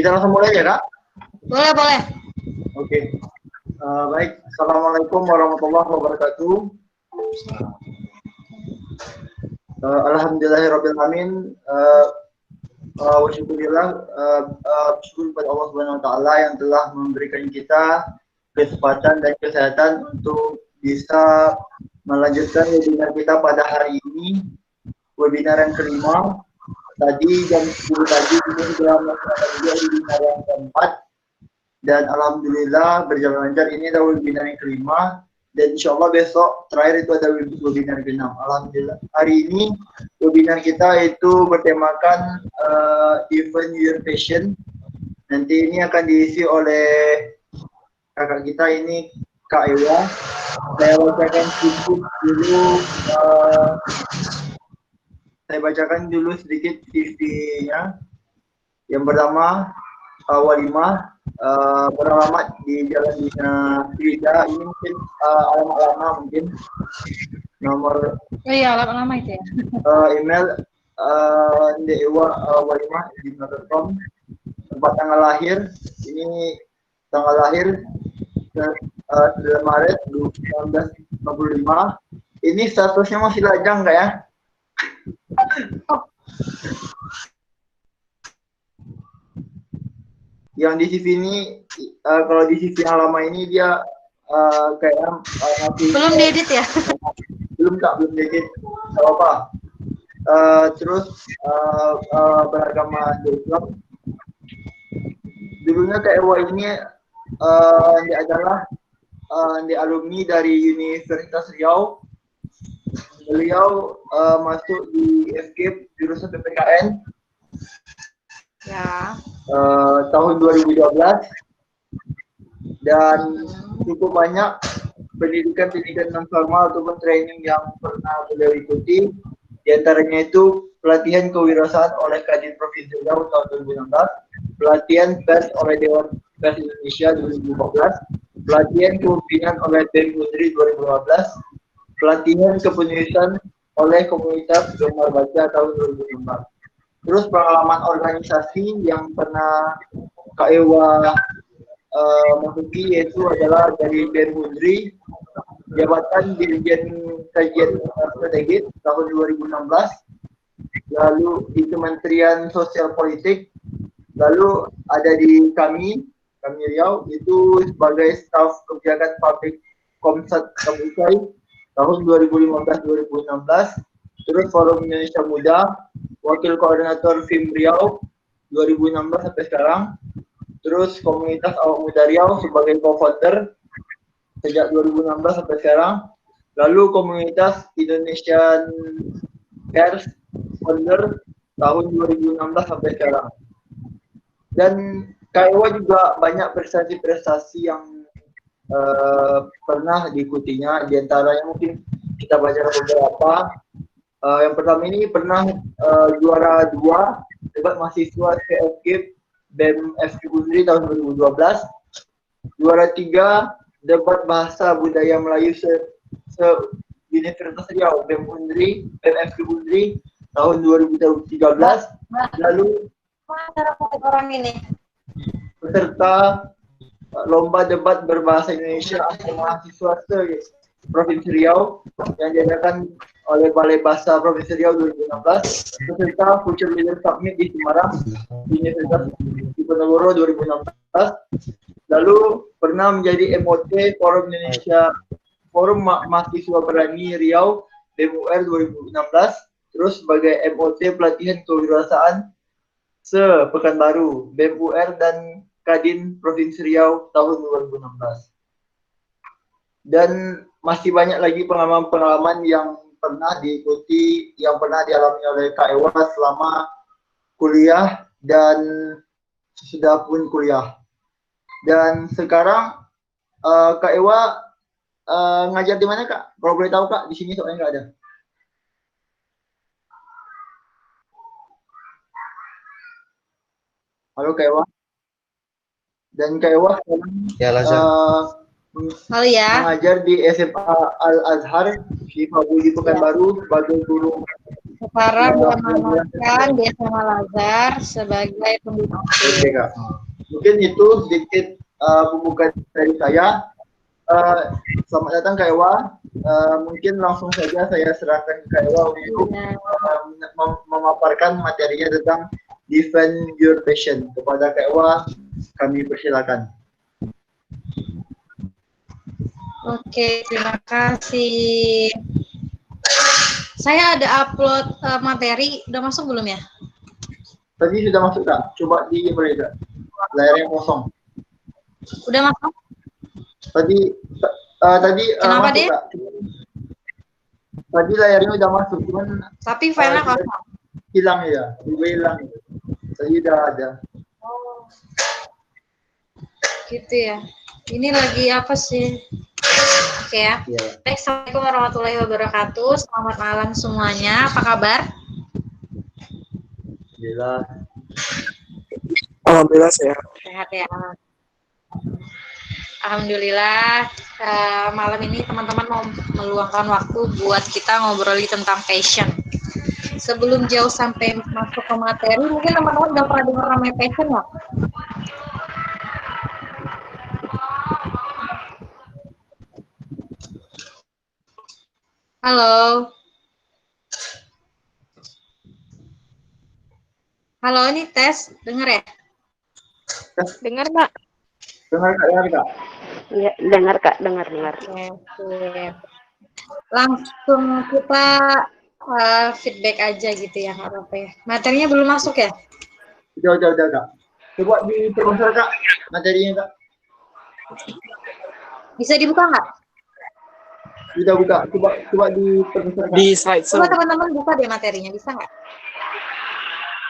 Kita langsung mulai ya, Kak? Boleh, boleh. Oke. Baik. Assalamualaikum warahmatullahi wabarakatuh. Alhamdulillahirrahmanirrahim. Syukurillah, syukur kepada Allah Subhanahu wa taala yang telah memberikan kita kesempatan dan kesehatan untuk bisa melanjutkan webinar kita pada hari ini, webinar yang kelima. Tadi jam 10 pagi ini sudah melaksanakan webinar yang keempat, dan alhamdulillah berjalan lancar. Ini adalah webinar yang kelima, dan insya Allah besok terakhir itu ada webinar ke-6. Alhamdulillah hari ini webinar kita itu bertemakan event your passion. Nanti ini akan diisi oleh kakak kita ini, Kak Ewa. Saya bacakan sedikit dulu CV-nya. Yang pertama, Walimah, beralamat di Jalan Bina Frida. Ini mungkin alamat lama, mungkin nomor. Iya, alamat lama itu ya. Email dewa.walimah@gmail.com. Tempat tanggal lahir, ini tanggal lahir 9 Maret 1995. Ini statusnya masih lajang nggak ya? Yang di CV ini, kalau di CV yang lama ini dia kayak belum diedit ya? Belum diedit, nggak apa-apa. Terus beragama Islam. Dulunya Kak Ewa ini dia adalah dia alumni dari Universitas Riau. Beliau masuk di FKIP jurusan PPKN Ya. tahun 2012, dan cukup banyak pendidikan non formal ataupun training yang pernah beliau ikuti. Di antaranya itu pelatihan kewirausahaan oleh Kadin Provinsi Riau tahun 2016, pelatihan pers oleh Dewan Pers Indonesia 2014, pelatihan kepemimpinan oleh BEM Undri 2015, pelatihan kepenulisan oleh komunitas gemar baca tahun 2016. Terus pengalaman organisasi yang pernah Kak Ewa masuki yaitu adalah dari BEM Undri, jabatan Dirjen Kajian Strategis tahun 2016, lalu di Kementerian Sosial Politik, lalu ada di kami Riau itu sebagai staf kebijakan Publik Komsat Kabukai tahun 2015-2016, terus Forum Indonesia Muda, Wakil Koordinator FIM Riau 2016 sampai sekarang, terus Komunitas Awak Muda Riau sebagai co-founder sejak 2016 sampai sekarang, lalu Komunitas Indonesian Pers founder tahun 2016 sampai sekarang. Dan Kak Ewa juga banyak prestasi-prestasi yang pernah diikutinya, diantaranya mungkin kita baca beberapa. Yang pertama ini pernah juara 2 debat mahasiswa CFKIP BEM FK Undri tahun 2012, juara 3 debat bahasa budaya Melayu Universitas Riau BEM Undri BEM FK Undri tahun 2013, lalu orang ini peserta lomba debat berbahasa Indonesia antar mahasiswa Provinsi Riau yang diadakan oleh Balai Bahasa Provinsi Riau 2016, peserta Future Leader Summit di Semarang Universitas Diponegoro 2016, lalu pernah menjadi MOT Forum Indonesia Forum Mahasiswa Berani Riau BMUR 2016, terus sebagai MOT pelatihan kewirausahaan se-Pekanbaru BMUR dan Kadin Provinsi Riau tahun 2016. Dan masih banyak lagi pengalaman-pengalaman yang pernah diikuti, yang pernah dialami oleh Kak Ewa selama kuliah dan sesudah pun kuliah. Dan sekarang Kak Ewa ngajar di mana, Kak? Kalau boleh tahu, Kak, di sini soalnya nggak ada. Halo Kak Ewa. Dan Kak Ewa mengajar di SMA Al Azhar di Pekanbaru sebagai guru Sekarang mengamalkan di SMA Lazar sebagai pembina. Oke Kak. Mungkin itu sedikit pembukaan dari saya. Selamat datang Kak Ewa. Mungkin langsung saja saya serahkan ke Kak Ewa untuk memaparkan materinya tentang defend your passion. Kepada Kak Ewa, kami persilakan. Oke, terima kasih. Saya ada upload materi, udah masuk belum ya? Tadi sudah masuk Kak, coba di-beri Kak. Layarnya kosong. Udah masuk? Tadi Kenapa masuk deh? Kak. Tadi layarnya udah masuk, cuman Tapi filenya kosong. hilang ya, hilang. Tadi udah ada. Oh, gitu ya. Ini lagi apa sih? Oke ya. Iya. Baik, Assalamualaikum warahmatullahi wabarakatuh. Selamat malam semuanya. Apa kabar? Jelas. Alhamdulillah sehat. Sehat ya. Alhamdulillah. Malam ini teman-teman mau meluangkan waktu buat kita ngobrol tentang passion. Sebelum jauh sampai masuk ke materi, mungkin teman-teman udah pernah dengar namanya passion nggak? Halo. Halo, ini tes. Dengar ya? Dengar Kak? Dengar Kak. Iya, dengar Kak, dengar. Oke. Langsung kita feedback aja gitu ya, nggak apa-apa ya. Materinya belum masuk ya? Udah Kak. Coba diperbesar Kak materinya Kak. Bisa dibuka nggak? Udah buka. Coba diperbesar Kak. Di slide show. Coba teman-teman buka deh materinya, bisa nggak?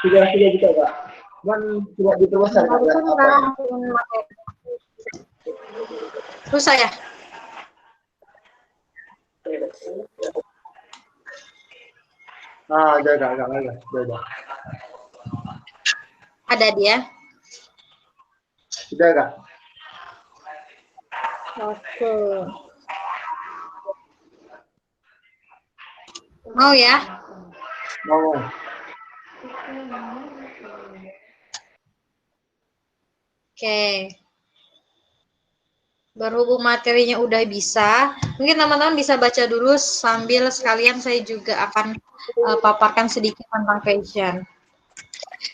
Sudah buka Kak. Cuman coba diperbesar Kak. Barusan Apa ya? langsung materi. Susah ya? Udah Kak. Udah. Ada dia. Sudah Kak. Oke. Mau ya? Mau. Oke. Berhubung materinya udah bisa, mungkin teman-teman bisa baca dulu sambil sekalian saya juga akan paparkan sedikit tentang passion.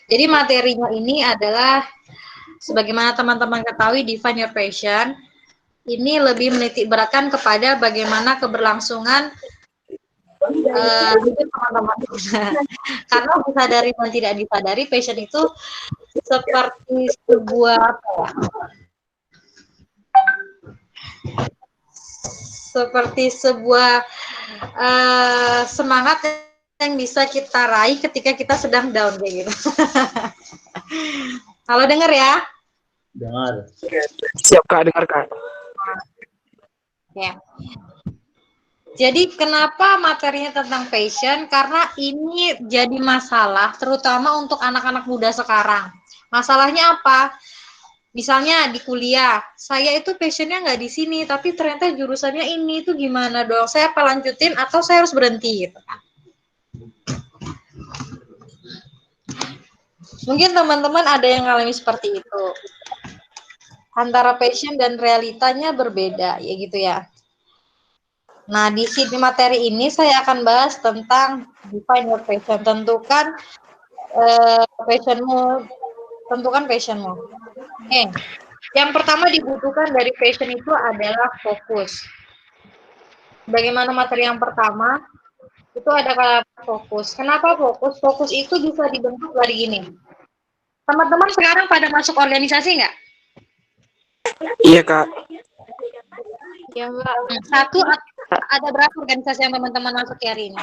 Jadi materinya ini adalah sebagaimana teman-teman ketahui define your passion. Ini lebih menitik beratkan kepada bagaimana keberlangsungan hidup teman-teman. Karena disadari dan tidak disadari, passion itu seperti sebuah semangat yang bisa kita raih ketika kita sedang down kayak gitu. Halo, dengar ya? Dengar. Siap Kak, dengar Kak. Ya. Jadi kenapa materinya tentang passion? Karena ini jadi masalah, terutama untuk anak-anak muda sekarang. Masalahnya apa? Misalnya di kuliah, saya itu passionnya nggak di sini, tapi ternyata jurusannya ini, itu gimana dong? Saya apa lanjutin atau saya harus berhenti? Gitu kan? Mungkin teman-teman ada yang ngalami seperti itu. Antara passion dan realitanya berbeda, ya gitu ya. Nah, di sini materi ini saya akan bahas tentang define your passion. Tentukan passionmu. Oke. Yang pertama dibutuhkan dari passion itu adalah fokus. Bagaimana materi yang pertama? Itu ada kata fokus. Kenapa fokus? Fokus itu bisa dibentuk dari gini. Teman-teman sekarang pada masuk organisasi nggak? Iya Kak. Ya, Mbak. Satu, ada berapa organisasi yang teman-teman masuk hari ini?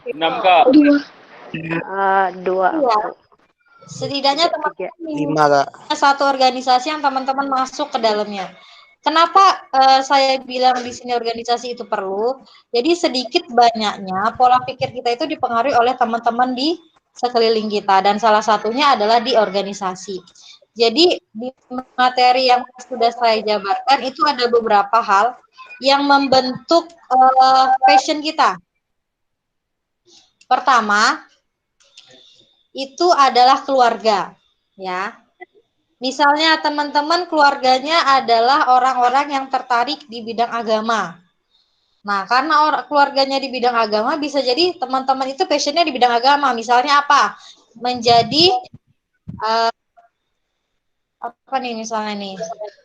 6 Kak. 2. Iya. Setidaknya teman-teman 5 Kak. satu organisasi yang teman-teman masuk ke dalamnya. Kenapa saya bilang di sini organisasi itu perlu? Jadi sedikit banyaknya pola pikir kita itu dipengaruhi oleh teman-teman di sekeliling kita, dan salah satunya adalah di organisasi. Jadi di materi yang sudah saya jabarkan itu ada beberapa hal yang membentuk passion kita. Pertama, itu adalah keluarga, ya. Misalnya teman-teman keluarganya adalah orang-orang yang tertarik di bidang agama. Nah, karena keluarganya di bidang agama, bisa jadi teman-teman itu passionnya di bidang agama. Misalnya apa? Menjadi apa nih misalnya nih,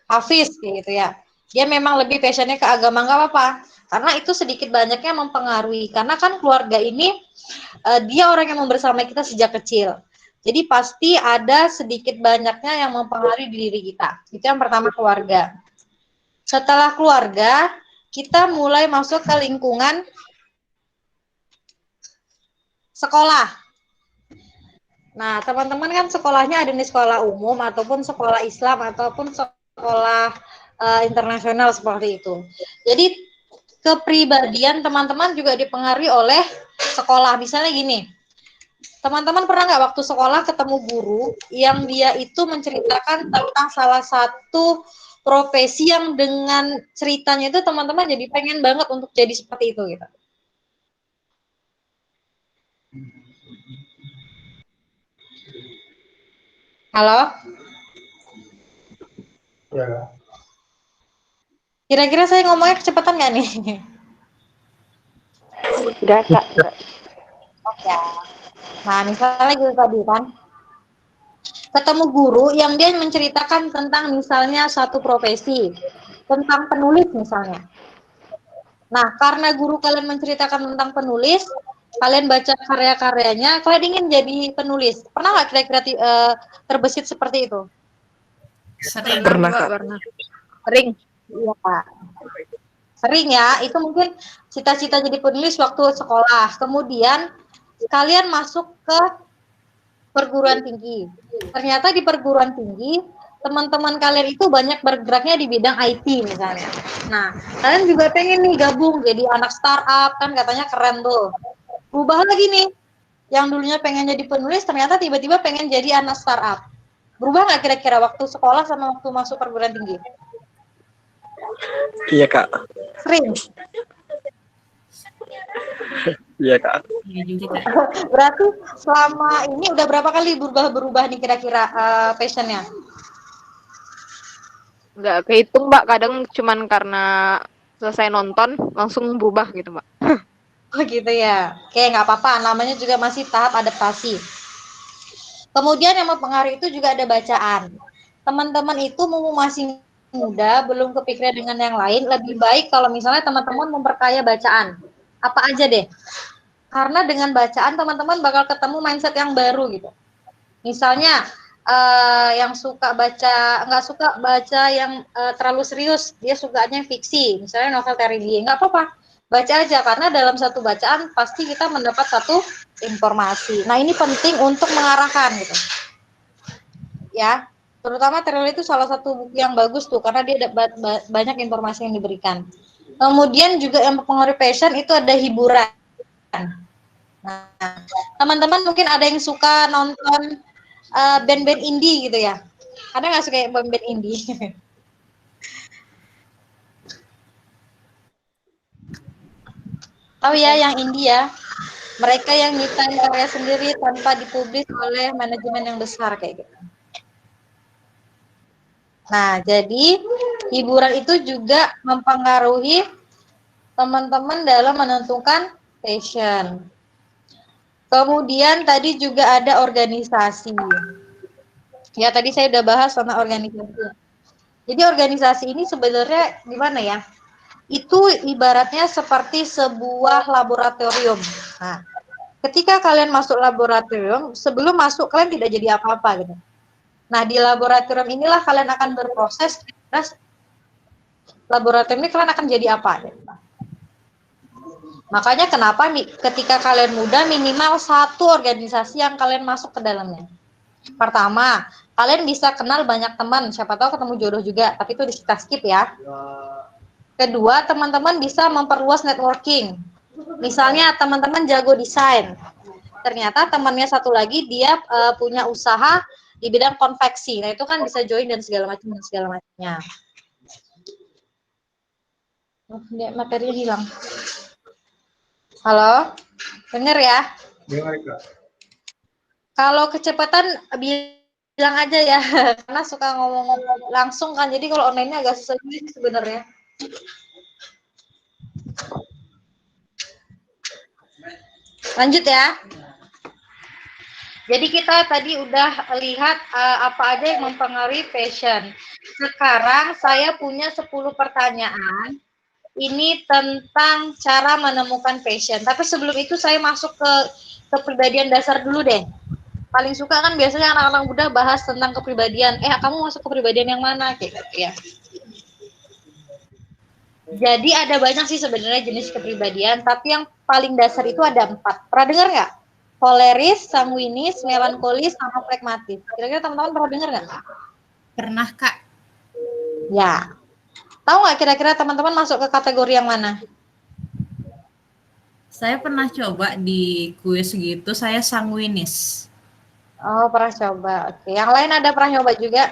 hafiz gitu ya. Dia memang lebih passionnya ke agama, nggak apa-apa. Karena itu sedikit banyaknya mempengaruhi. Karena kan keluarga ini dia orang yang membersamai kita sejak kecil. Jadi pasti ada sedikit banyaknya yang mempengaruhi diri kita. Itu yang pertama, keluarga. Setelah keluarga, kita mulai masuk ke lingkungan sekolah. Nah, teman-teman kan sekolahnya ada di sekolah umum ataupun sekolah Islam ataupun sekolah internasional seperti itu. Jadi kepribadian teman-teman juga dipengaruhi oleh sekolah. Misalnya gini, teman-teman pernah nggak waktu sekolah ketemu guru yang dia itu menceritakan tentang salah satu profesi yang dengan ceritanya itu teman-teman jadi pengen banget untuk jadi seperti itu gitu. Halo? Ya. Kira-kira saya ngomongnya kecepatan nggak nih? Enggak, Kak. Enggak. Oke. Nah, misalnya gitu tadi kan, ketemu guru yang dia menceritakan tentang misalnya satu profesi, tentang penulis misalnya. Nah, karena guru kalian menceritakan tentang penulis, kalian baca karya-karyanya, kalian ingin jadi penulis. Pernah nggak kira-kira terbesit seperti itu? Sering. Pernah, Kak. Pernah. Sering. Iya, Pak. Sering ya, itu mungkin cita-cita jadi penulis waktu sekolah. Kemudian kalian masuk ke perguruan tinggi. Ternyata di perguruan tinggi, teman-teman kalian itu banyak bergeraknya di bidang IT misalnya. Nah, kalian juga pengen nih gabung jadi anak startup, kan katanya keren tuh. Berubah lagi nih, yang dulunya pengen jadi penulis, ternyata tiba-tiba pengen jadi anak startup. Berubah nggak kira-kira waktu sekolah sama waktu masuk perguruan tinggi? Iya, Kak. Sering. Iya, Kak. Iya juga. Berarti selama ini udah berapa kali berubah-berubah nih kira-kira passionnya? Nggak kehitung, Mbak. Kadang cuman karena selesai nonton langsung berubah gitu, Mbak. Oh gitu ya. Oke, nggak apa-apa. Namanya juga masih tahap adaptasi. Kemudian yang mempengaruhi itu juga ada bacaan. Teman-teman itu masih muda, belum kepikiran dengan yang lain. Lebih baik kalau misalnya teman-teman memperkaya bacaan. Apa aja deh. Karena dengan bacaan teman-teman bakal ketemu mindset yang baru gitu. Misalnya yang suka baca, nggak suka baca yang terlalu serius, dia sukanya fiksi, misalnya novel Terry, nggak apa-apa, baca aja, karena dalam satu bacaan pasti kita mendapat satu informasi. Nah, ini penting untuk mengarahkan gitu ya, terutama Terry itu salah satu buku yang bagus tuh, karena dia banyak informasi yang diberikan. Kemudian juga yang mempengaruhi passion itu ada hiburan. Nah, teman-teman mungkin ada yang suka nonton band-band indie gitu ya. Ada nggak suka band-band indie? Tahu ya yang indie ya? Mereka yang nyiptain karya sendiri tanpa dipublis oleh manajemen yang besar kayak gitu. Nah, jadi hiburan itu juga mempengaruhi teman-teman dalam menentukan passion. Kemudian tadi juga ada organisasi. Ya, tadi saya udah bahas tentang organisasi. Jadi organisasi ini sebenarnya gimana ya? Itu ibaratnya seperti sebuah laboratorium. Nah, ketika kalian masuk laboratorium, sebelum masuk kalian tidak jadi apa-apa gitu. Nah, di laboratorium inilah kalian akan berproses, terus laboratorium ini kalian akan jadi apa gitu. Makanya kenapa ketika kalian muda minimal satu organisasi yang kalian masuk ke dalamnya. Pertama, kalian bisa kenal banyak teman, siapa tahu ketemu jodoh juga, tapi itu kita skip ya. Kedua, teman-teman bisa memperluas networking. Misalnya teman-teman jago desain, ternyata temannya satu lagi dia punya usaha di bidang konveksi. Nah, itu kan bisa join dan segala macamnya. Oh, dia materinya hilang. Halo, dengar ya? Dengar Kak. Kalau kecepatan bilang aja ya, karena suka ngomong langsung kan. Jadi kalau online-nya agak susah juga sih sebenarnya. Lanjut ya. Jadi kita tadi udah lihat apa aja yang mempengaruhi passion. Sekarang saya punya 10 pertanyaan. Ini tentang cara menemukan passion. Tapi sebelum itu saya masuk ke kepribadian dasar dulu deh. Paling suka kan biasanya anak-anak muda bahas tentang kepribadian. Kamu masuk kepribadian yang mana? Kayak gitu ya. Jadi ada banyak sih sebenarnya jenis kepribadian, tapi yang paling dasar itu ada 4. Pernah dengar nggak? Koleris, sanguinis, melankolis, sama pragmatis. Kira-kira teman-teman pernah dengar nggak? Pernah, Kak. Ya. Tahu nggak kira-kira teman-teman masuk ke kategori yang mana? Saya pernah coba di kuis gitu, saya sanguinis. Oh, pernah coba. Oke. Yang lain ada pernah nyoba juga?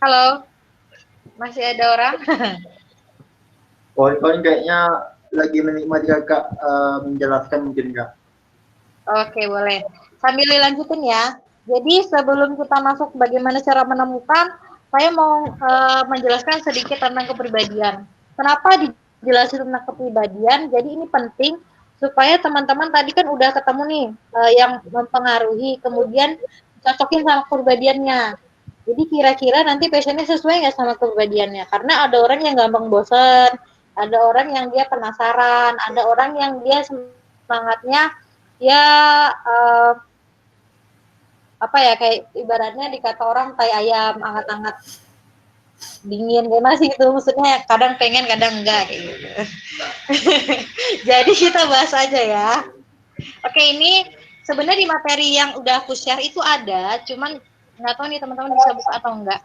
Halo? Masih ada orang? Kawan-kawan kayaknya lagi menikmati Kakak menjelaskan mungkin Kak. Oke, boleh. Sambil dilanjutin ya. Jadi sebelum kita masuk bagaimana cara menemukan, saya mau menjelaskan sedikit tentang kepribadian. Kenapa dijelasin tentang kepribadian? Jadi ini penting supaya teman-teman tadi kan udah ketemu nih yang mempengaruhi, kemudian cocokin sama kepribadiannya. Jadi kira-kira nanti passionnya sesuai nggak sama kepribadiannya? Karena ada orang yang gampang bosan, ada orang yang dia penasaran, ada orang yang dia semangatnya ya apa ya, kayak ibaratnya dikata orang tai ayam, anget-anget dingin kayak masih gitu, maksudnya kadang pengen kadang enggak kayak gitu. Jadi kita bahas aja ya. Oke, ini sebenarnya di materi yang udah aku share itu ada, cuman nggak tahu nih teman-teman bisa buka atau enggak.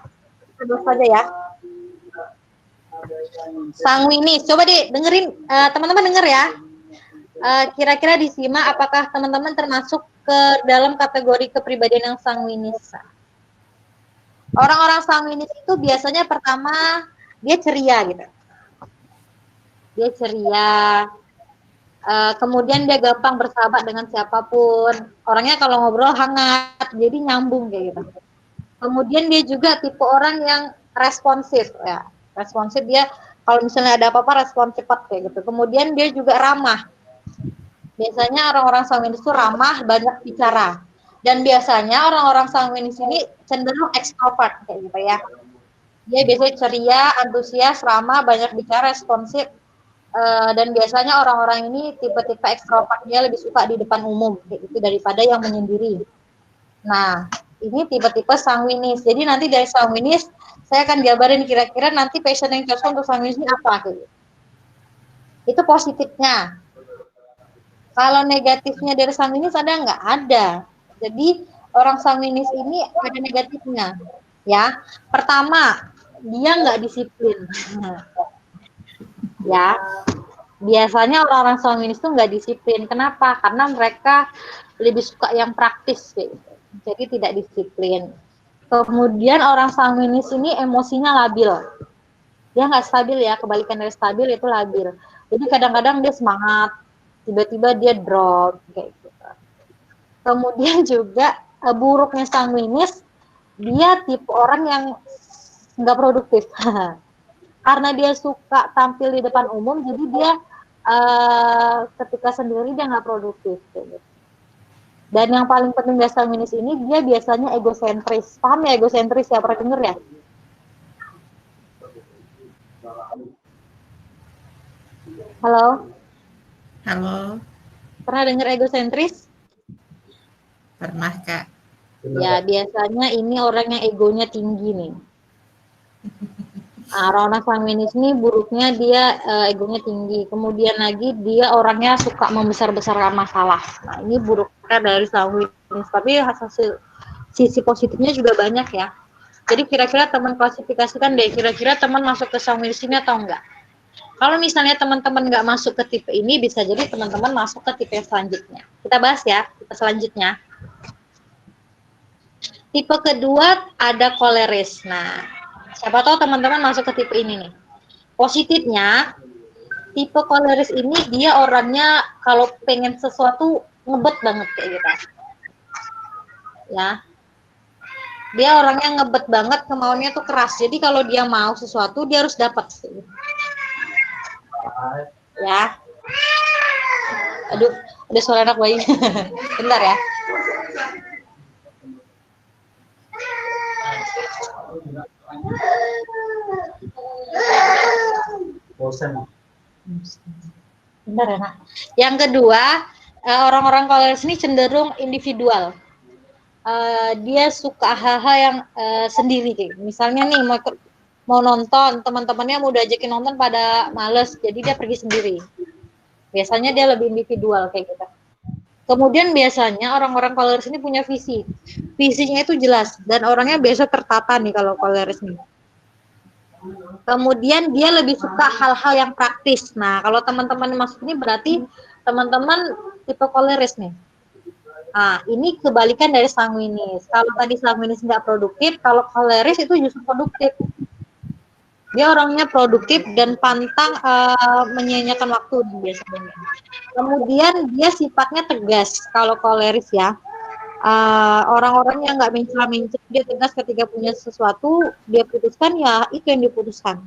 Kita bahas aja ya. Sanguinis, coba deh dengerin, teman-teman denger ya. Kira-kira disimak apakah teman-teman termasuk ke dalam kategori kepribadian yang sanguinis. Orang-orang sanguinis itu biasanya pertama dia ceria gitu. Dia ceria, kemudian dia gampang bersahabat dengan siapapun. Orangnya kalau ngobrol hangat, jadi nyambung kayak gitu. Kemudian dia juga tipe orang yang responsif ya. Responsif, dia kalau misalnya ada apa-apa respon cepat kayak gitu. Kemudian dia juga ramah. Biasanya orang-orang sanguinis itu ramah, banyak bicara. Dan biasanya orang-orang sanguinis ini cenderung ekstrovert kayak gitu ya. Dia biasanya ceria, antusias, ramah, banyak bicara, responsif. Dan biasanya orang-orang ini tipe-tipe ekstrovert, dia lebih suka di depan umum kayak gitu daripada yang menyendiri. Nah, ini tipe-tipe sanguinis. Jadi nanti dari sanguinis saya akan jabarin kira-kira nanti passion yang cocok untuk sanguinis ini apa kayak gitu. Itu positifnya. Kalau negatifnya dari sanguinis ada nggak? Ada. Jadi orang sanguinis ini ada negatifnya. Ya, pertama dia nggak disiplin. Ya, biasanya orang-orang sanguinis itu nggak disiplin. Kenapa? Karena mereka lebih suka yang praktis, gitu. Jadi tidak disiplin. Kemudian orang sanguinis ini emosinya labil. Dia nggak stabil ya, kebalikan dari stabil itu labil. Jadi kadang-kadang dia semangat, tiba-tiba dia drop kayak gitu. Kemudian juga buruknya sanguinis, dia tipe orang yang nggak produktif. Karena dia suka tampil di depan umum, jadi dia ketika sendiri dia nggak produktif kayak gitu. Dan yang paling penting dari sanguinis ini, dia biasanya egosentris. Paham ya egosentris ya? Pernah denger ya? Halo? Halo, Pernah denger egosentris? pernah, Kak. Ya, biasanya ini orang yang egonya tinggi nih. Nah, orang sanguinis ini buruknya dia egonya tinggi. Kemudian lagi dia orangnya suka membesar-besarkan masalah. Nah, ini buruknya dari sanguinis. Tapi hasil sisi positifnya juga banyak ya. Jadi kira-kira teman klasifikasikan deh, kira-kira teman masuk ke sanguinis ini atau enggak. Kalau misalnya teman-teman nggak masuk ke tipe ini, bisa jadi teman-teman masuk ke tipe selanjutnya. Kita bahas ya, tipe selanjutnya. Tipe kedua ada koleris. Nah, Siapa tahu teman-teman masuk ke tipe ini nih. Positifnya, tipe koleris ini dia orangnya kalau pengen sesuatu ngebet banget kayak gitu. Ya, dia orangnya ngebet banget, kemauannya tuh keras. Jadi kalau dia mau sesuatu, dia harus dapat. Ya, aduh, ada suara anak bayi. Bentar ya. Bentar ya, Nak. Yang kedua, orang-orang koleris ini cenderung individual. Dia suka hal-hal yang sendiri, kayak misalnya nih mau nonton, teman-temannya mau diajakin nonton pada males, jadi dia pergi sendiri. Biasanya dia lebih individual kayak gitu. Kemudian biasanya orang-orang koleris ini punya visi. Visinya itu jelas dan orangnya biasa tertata nih kalau koleris nih. Kemudian dia lebih suka hal-hal yang praktis. Nah, kalau teman-teman masuk ini berarti teman-teman tipe koleris nih. Nah, ini kebalikan dari sanguinis. Kalau tadi sanguinis nggak produktif, kalau koleris itu justru produktif. Dia orangnya produktif dan pantang menyia-nyiakan waktu biasanya. Kemudian dia sifatnya tegas. Kalau koleris ya, orang-orang yang nggak mencela-mencela, dia tegas ketika punya sesuatu, dia putuskan ya itu yang diputuskan.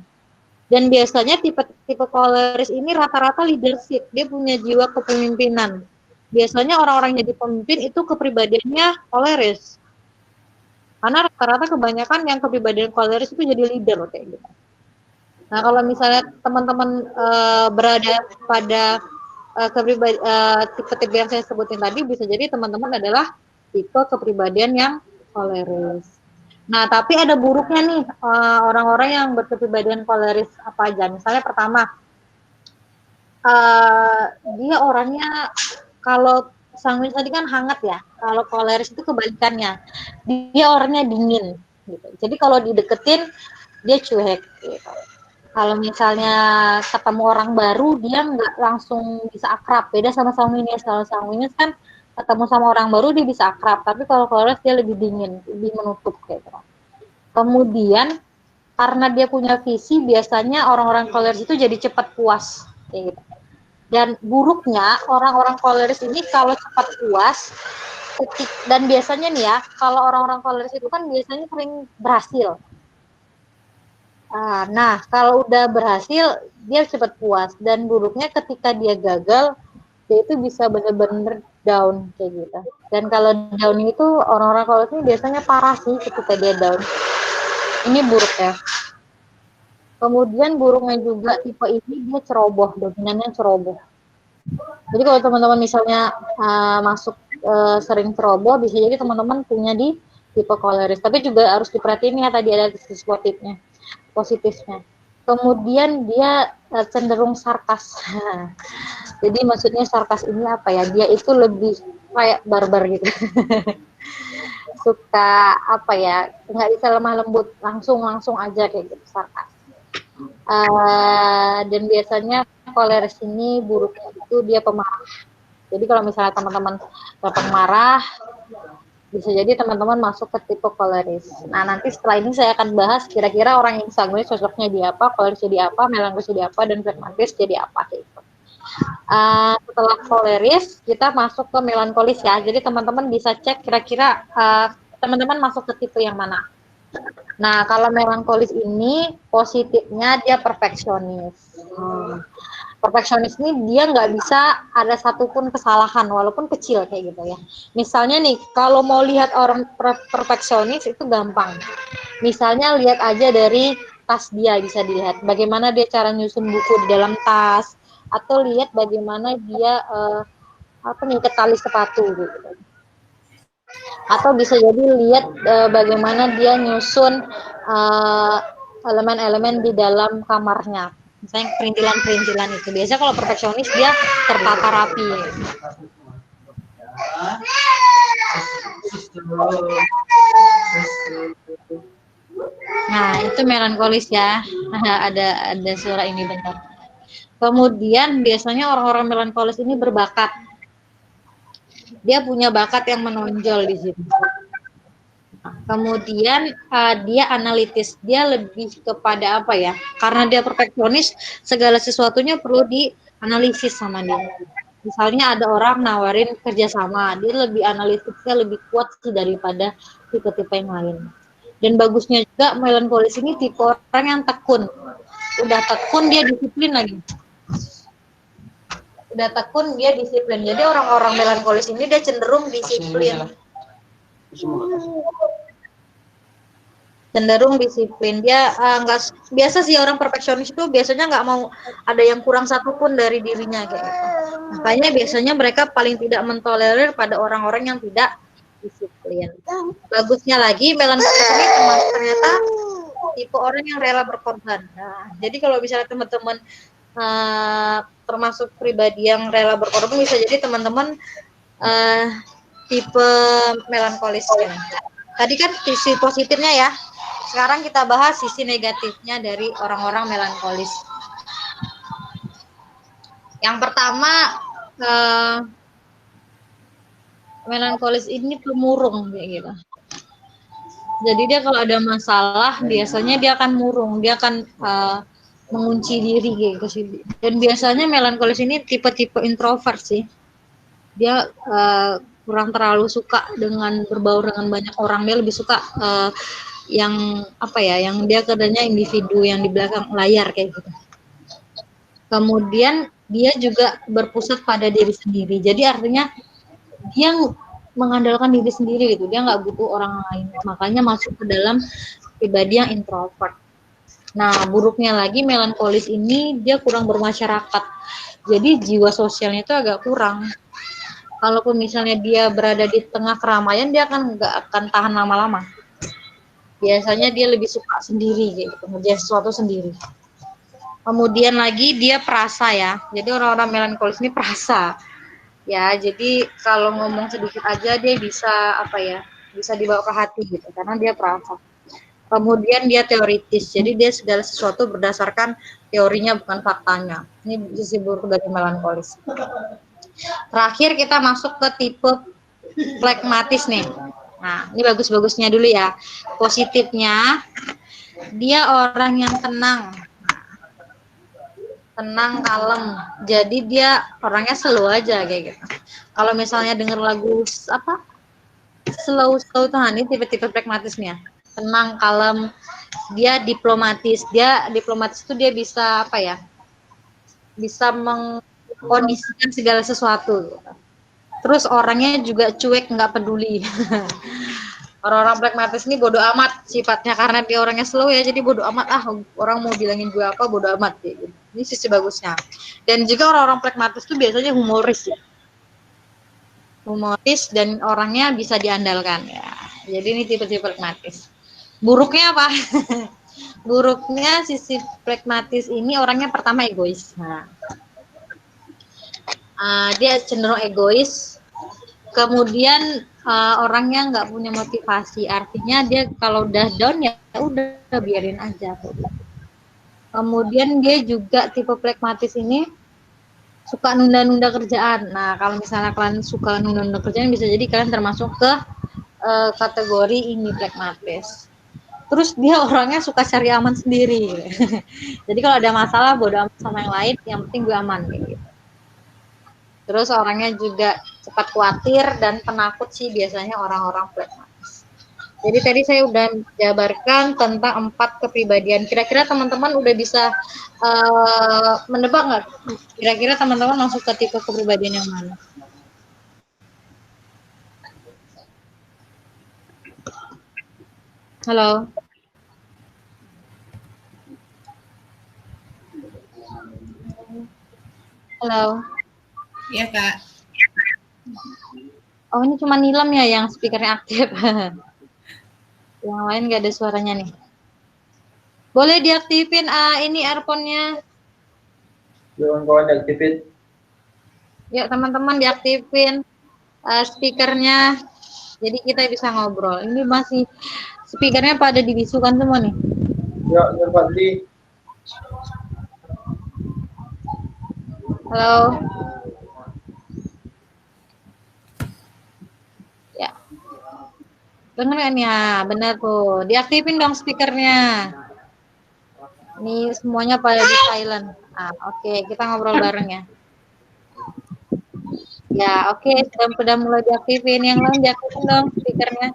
Dan biasanya tipe koleris ini rata-rata leadership, dia punya jiwa kepemimpinan. Biasanya orang-orang jadi pemimpin itu kepribadiannya koleris. Karena rata-rata kebanyakan yang kepribadian koleris itu jadi leader kayak gitu. Nah, kalau misalnya teman-teman berada pada tipe-tipe yang saya sebutin tadi, bisa jadi teman-teman adalah tipe kepribadian yang koleris. Nah, tapi ada buruknya nih orang-orang yang berkepribadian koleris apa aja. Misalnya pertama, dia orangnya kalau sanguinis tadi kan hangat ya. Kalau koleris itu kebalikannya, dia orangnya dingin. Gitu. Jadi kalau dideketin dia cuek. Gitu. Kalau misalnya ketemu orang baru, dia nggak langsung bisa akrab. Beda sama sanguinis. Kalau sanguinis kan ketemu sama orang baru dia bisa akrab. Tapi kalau koleris dia lebih dingin, lebih menutup kayak gitu. Kemudian karena dia punya visi, biasanya orang-orang koleris itu jadi cepat puas. Kayak gitu. Dan buruknya orang-orang koleris ini kalau cepat puas, dan biasanya nih ya, kalau orang-orang koleris itu kan biasanya sering berhasil. Nah, kalau udah berhasil, dia cepat puas. Dan buruknya ketika dia gagal, dia itu bisa benar-benar down kayak gitu. Dan kalau down itu orang-orang koleris ini biasanya parah sih ketika dia down. Ini buruk ya. Kemudian buruknya juga tipe ini dia ceroboh, dominannya ceroboh. Jadi kalau teman-teman misalnya masuk sering ceroboh, bisa jadi teman-teman punya di tipe koleris. Tapi juga harus diperhatiin ya, tadi ada sisi positifnya. Kemudian dia cenderung sarkas. Jadi maksudnya sarkas ini apa ya? Dia itu lebih kayak barbar gitu. Suka apa ya? Nggak bisa lemah lembut, langsung aja kayak gitu, sarkas. Dan biasanya koleris ini buruknya itu dia pemarah. Jadi kalau misalnya teman-teman gampang marah, bisa jadi teman-teman masuk ke tipe koleris. Nah, nanti setelah ini saya akan bahas kira-kira orang yang sanguinis cocoknya di apa, koleris jadi apa, melankolis jadi apa, dan flegmatis jadi apa gitu. Setelah koleris, kita masuk ke melankolis ya. Jadi teman-teman bisa cek kira-kira teman-teman masuk ke tipe yang mana. Nah, kalau melankolis ini positifnya dia perfeksionis. Perfeksionis ini dia nggak bisa ada satupun kesalahan walaupun kecil kayak gitu ya. Misalnya nih, kalau mau lihat orang perfeksionis itu gampang. Misalnya lihat aja dari tas dia, bisa dilihat bagaimana dia cara nyusun buku di dalam tas, atau lihat bagaimana dia ngikat tali sepatu gitu. Atau bisa jadi lihat bagaimana dia nyusun elemen-elemen di dalam kamarnya. Misalnya perintilan-perintilan itu. Biasanya kalau perfeksionis dia tertata rapi. Nah, itu melankolis ya. Ada suara ini bentar. Kemudian biasanya orang-orang melankolis ini berbakat. Dia punya bakat yang menonjol di sini. Kemudian dia analitis, dia lebih kepada apa ya? Karena dia perfeksionis, segala sesuatunya perlu dianalisis sama dia. Misalnya ada orang nawarin kerjasama, dia lebih analitisnya lebih kuat sih daripada tipe-tipe yang lain. Dan bagusnya juga melankolis ini tipe orang yang tekun. Udah tekun dia disiplin lagi. Udah tekun dia disiplin. Jadi orang-orang melankolis ini dia cenderung disiplin. Cenderung disiplin. Dia nggak biasa sih orang perfeksionis itu biasanya nggak mau ada yang kurang satu pun dari dirinya kayak gitu. Makanya biasanya mereka paling tidak mentolerir pada orang-orang yang tidak disiplin. Bagusnya lagi melankolis ini ternyata tipe orang yang rela berkorban. Nah, jadi kalau misalnya teman-teman termasuk pribadi yang rela berkorban, bisa jadi teman-teman tipe melankolis ini. Tadi kan sisi positifnya ya. Sekarang kita bahas sisi negatifnya dari orang-orang melankolis. Yang pertama, melankolis ini pemurung kayak gitu. Jadi dia kalau ada masalah, biasanya dia akan murung, dia akan mengunci diri gitu sih. Dan biasanya melankolis ini tipe-tipe introvert sih. Dia kurang terlalu suka dengan berbaur dengan banyak orang, dia lebih suka yang apa ya, yang dia kerjanya individu yang di belakang layar kayak gitu. Kemudian dia juga berpusat pada diri sendiri, jadi artinya dia mengandalkan diri sendiri gitu, dia nggak butuh orang lain, makanya masuk ke dalam pribadi yang introvert. Nah, buruknya lagi melankolis ini dia kurang bermasyarakat, jadi jiwa sosialnya itu agak kurang. Kalaupun misalnya dia berada di tengah keramaian, dia nggak akan tahan lama-lama. Biasanya dia lebih suka sendiri gitu, ngerjain sesuatu sendiri. Kemudian lagi dia perasa ya, jadi orang-orang melankolis ini perasa ya, jadi kalau ngomong sedikit aja dia bisa apa ya, bisa dibawa ke hati gitu, karena dia perasa. Kemudian dia teoritis, jadi dia segala sesuatu berdasarkan teorinya bukan faktanya. Ini sisi buruk dari melankolis. Terakhir kita masuk ke tipe plekmatis nih. Nah, ini bagus-bagusnya dulu ya. Positifnya, dia orang yang tenang, kalem. Jadi dia orangnya slow aja kayak gitu. Kalau misalnya denger lagu apa, slow tahan, ini tipe-tipe pragmatisnya. Tenang, kalem. Dia diplomatis. Itu dia bisa apa ya? Bisa mengkondisikan segala sesuatu. Gitu. Terus orangnya juga cuek, nggak peduli. Orang-orang pragmatis ini bodo amat sifatnya, karena dia orangnya slow ya, jadi bodo amat, orang mau bilangin gue apa bodo amat gitu. Ini sisi bagusnya. Dan juga orang-orang pragmatis itu biasanya humoris ya. Humoris dan orangnya bisa diandalkan ya. Jadi ini tipe-tipe pragmatis. Buruknya apa? Buruknya sisi pragmatis ini orangnya pertama egois. Nah, dia cenderung egois. Kemudian orangnya nggak punya motivasi, artinya dia kalau udah down ya udah biarin aja. Kemudian dia juga tipe pragmatis ini suka nunda-nunda kerjaan. Nah, kalau misalnya kalian suka nunda-nunda kerjaan, bisa jadi kalian termasuk ke kategori ini pragmatis. Terus dia orangnya suka cari aman sendiri. Jadi kalau ada masalah bodo amat sama yang lain, yang penting gue aman gitu. Terus orangnya juga cepat khawatir dan penakut sih biasanya orang-orang pragmatis. Jadi tadi saya udah jabarkan tentang 4 kepribadian. Kira-kira teman-teman udah bisa menebak nggak? Kira-kira teman-teman masuk ke tipe kepribadian yang mana? Halo? Halo? Iya, Kak. Oh, ini cuma Nilam ya yang speakernya aktif. Yang lain nggak ada suaranya nih. Boleh diaktifin ini earphone-nya. Kawan-kawan diaktifin. Yuk teman-teman diaktifin speakernya. Jadi kita bisa ngobrol. Ini masih speakernya pada dibisukan semua nih. Ya, Fadli. Halo. Ya. Bener kan ya? Bener tuh. Diaktifin dong speakernya. Ini semuanya pada di silent. Oke, kita ngobrol bareng ya. Ya, oke, sudah mulai diaktifin. Yang lain diaktifin dong speakernya.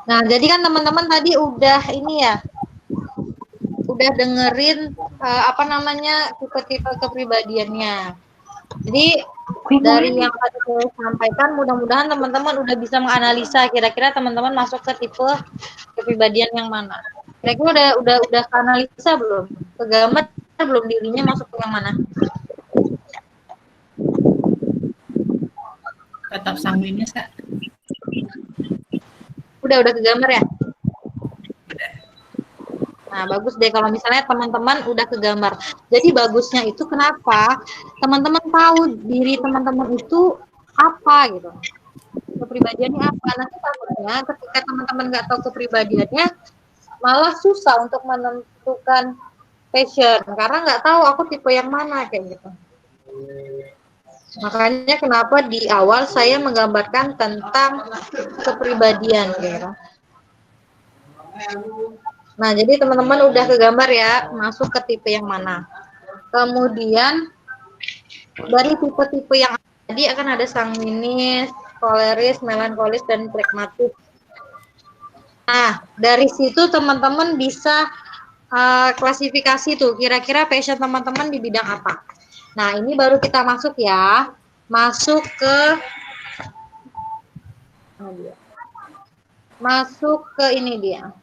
Nah, jadi kan teman-teman tadi udah ini ya, udah dengerin apa namanya tipe-tipe kepribadiannya. Jadi dari yang tadi saya sampaikan, mudah-mudahan teman-teman udah bisa menganalisa kira-kira teman-teman masuk ke tipe kepribadian yang mana. Kira-kira udah analisa belum? Kegambar belum dirinya masuk ke yang mana? Tetap sanguinis, Kak. Udah kegambar ya? Nah, bagus deh kalau misalnya teman-teman udah kegambar. Jadi bagusnya itu kenapa? Teman-teman tahu diri teman-teman itu apa gitu. Kepribadiannya apa? Nanti takutnya ketika teman-teman nggak tahu kepribadiannya, malah susah untuk menentukan passion. Karena nggak tahu aku tipe yang mana kayak gitu. Makanya kenapa di awal saya menggambarkan tentang kepribadian gitu. Nah, jadi teman-teman udah kegambar ya, masuk ke tipe yang mana. Kemudian dari tipe-tipe yang tadi akan ada sanguinis, koleris, melankolis, dan pragmatis. Nah, dari situ teman-teman bisa klasifikasi tuh, kira-kira passion teman-teman di bidang apa. Nah, ini baru kita masuk ya, masuk ke ini dia.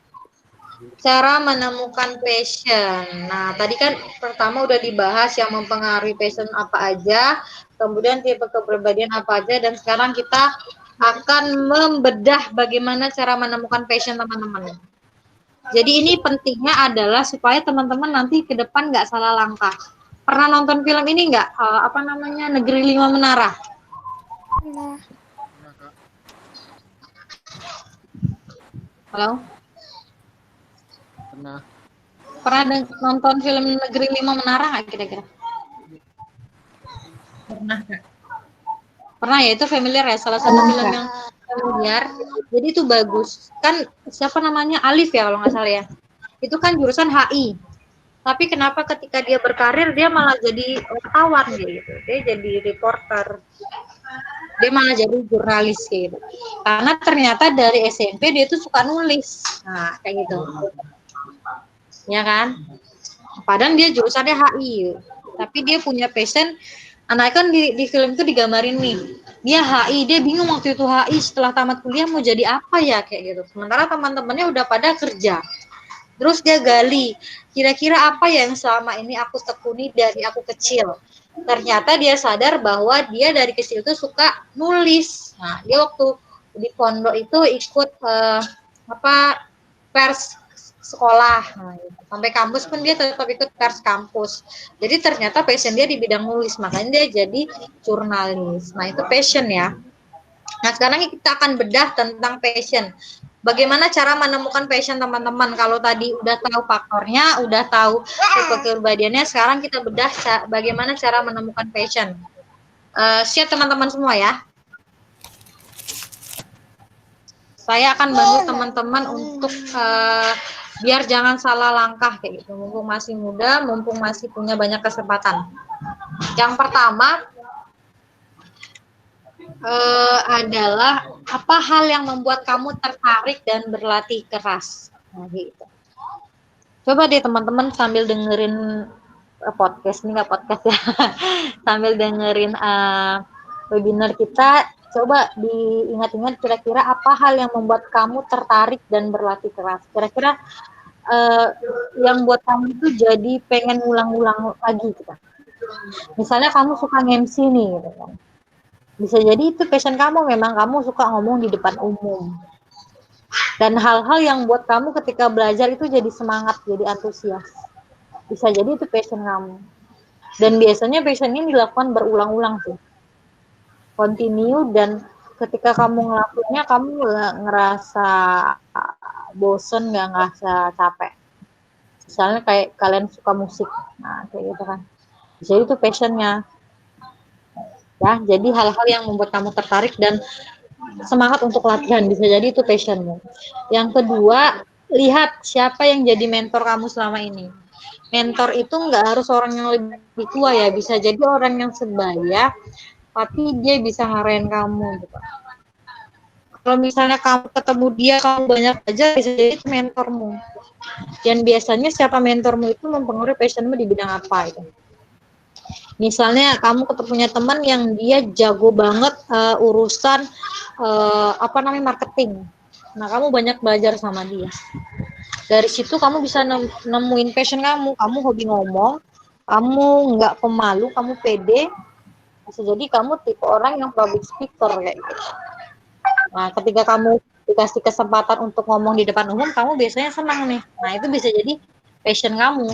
Cara menemukan passion. Nah, tadi kan pertama udah dibahas yang mempengaruhi passion apa aja, kemudian tipe kepribadian apa aja, dan sekarang kita akan membedah bagaimana cara menemukan passion teman-teman. Jadi ini pentingnya adalah supaya teman-teman nanti ke depan nggak salah langkah. Pernah nonton film ini nggak? Apa namanya? Negeri Lima Menara? Halo? Pernah nonton film Negeri Lima Menara nggak kira-kira? Pernah, Kak. Pernah ya, itu familiar ya, salah satu film yang familiar. Jadi itu bagus. Kan siapa namanya? Alif ya kalau nggak salah ya. Itu kan jurusan HI. Tapi kenapa ketika dia berkarir dia malah jadi wartawan gitu. Dia jadi reporter. Dia malah jadi jurnalis gitu. Karena ternyata dari SMP dia tuh suka nulis. Nah, kayak gitu. Ya kan? Padahal dia jurusannya HI. Tapi dia punya passion. Anak kan di film itu digambarin nih, dia HI, dia bingung waktu itu HI setelah tamat kuliah mau jadi apa ya kayak gitu. Sementara teman-temannya udah pada kerja. Terus dia gali, kira-kira apa yang selama ini aku tekuni dari aku kecil. Ternyata dia sadar bahwa dia dari kecil itu suka nulis. Nah, dia waktu di pondok itu ikut pers sekolah, nah, gitu. Sampai kampus pun dia tetap ikut pers kampus. Jadi ternyata passion dia di bidang nulis, makanya dia jadi jurnalis. Nah, itu passion ya. Nah, sekarang kita akan bedah tentang passion. Bagaimana cara menemukan passion teman-teman? Kalau tadi udah tahu faktornya, udah tahu tipe kepribadiannya, sekarang kita bedah bagaimana cara menemukan passion. Siap teman-teman semua ya? Saya akan bantu teman-teman untuk biar jangan salah langkah kayak gitu. Mumpung masih muda, mumpung masih punya banyak kesempatan. Yang pertama adalah apa hal yang membuat kamu tertarik dan berlatih keras. Nah, gitu. Coba deh teman-teman sambil dengerin podcast, ini nggak podcast ya, sambil dengerin webinar kita, coba diingat-ingat kira-kira apa hal yang membuat kamu tertarik dan berlatih keras. Kira-kira yang buat kamu itu jadi pengen ulang-ulang lagi gitu. Misalnya kamu suka MC nih gitu kan. Bisa jadi itu passion kamu, memang kamu suka ngomong di depan umum. Dan hal-hal yang buat kamu ketika belajar itu jadi semangat, jadi antusias. Bisa jadi itu passion kamu. Dan biasanya passion ini dilakukan berulang-ulang sih. Continue, dan ketika kamu ngelakuinnya kamu gak ngerasa bosen, gak ngerasa capek. Misalnya kayak kalian suka musik, nah kayak gitu kan. Jadi itu passionnya. Ya, jadi hal-hal yang membuat kamu tertarik dan semangat untuk latihan, bisa jadi itu passionmu. Yang kedua, lihat siapa yang jadi mentor kamu selama ini. Mentor itu nggak harus orang yang lebih tua ya, bisa jadi orang yang sebaya, tapi dia bisa ngarahin kamu gitu. Kalau misalnya kamu ketemu dia, kamu banyak aja, bisa jadi itu mentormu. Dan biasanya siapa mentormu itu mempengaruhi passionmu di bidang apa itu. Misalnya kamu punya teman yang dia jago banget urusan apa namanya marketing. Nah, kamu banyak belajar sama dia. Dari situ kamu bisa nemuin passion kamu. Kamu hobi ngomong, kamu nggak pemalu, kamu pede. Bisa jadi kamu tipe orang yang public speaker kayak gitu. Nah, ketika kamu dikasih kesempatan untuk ngomong di depan umum, kamu biasanya senang nih. Nah, itu bisa jadi passion kamu.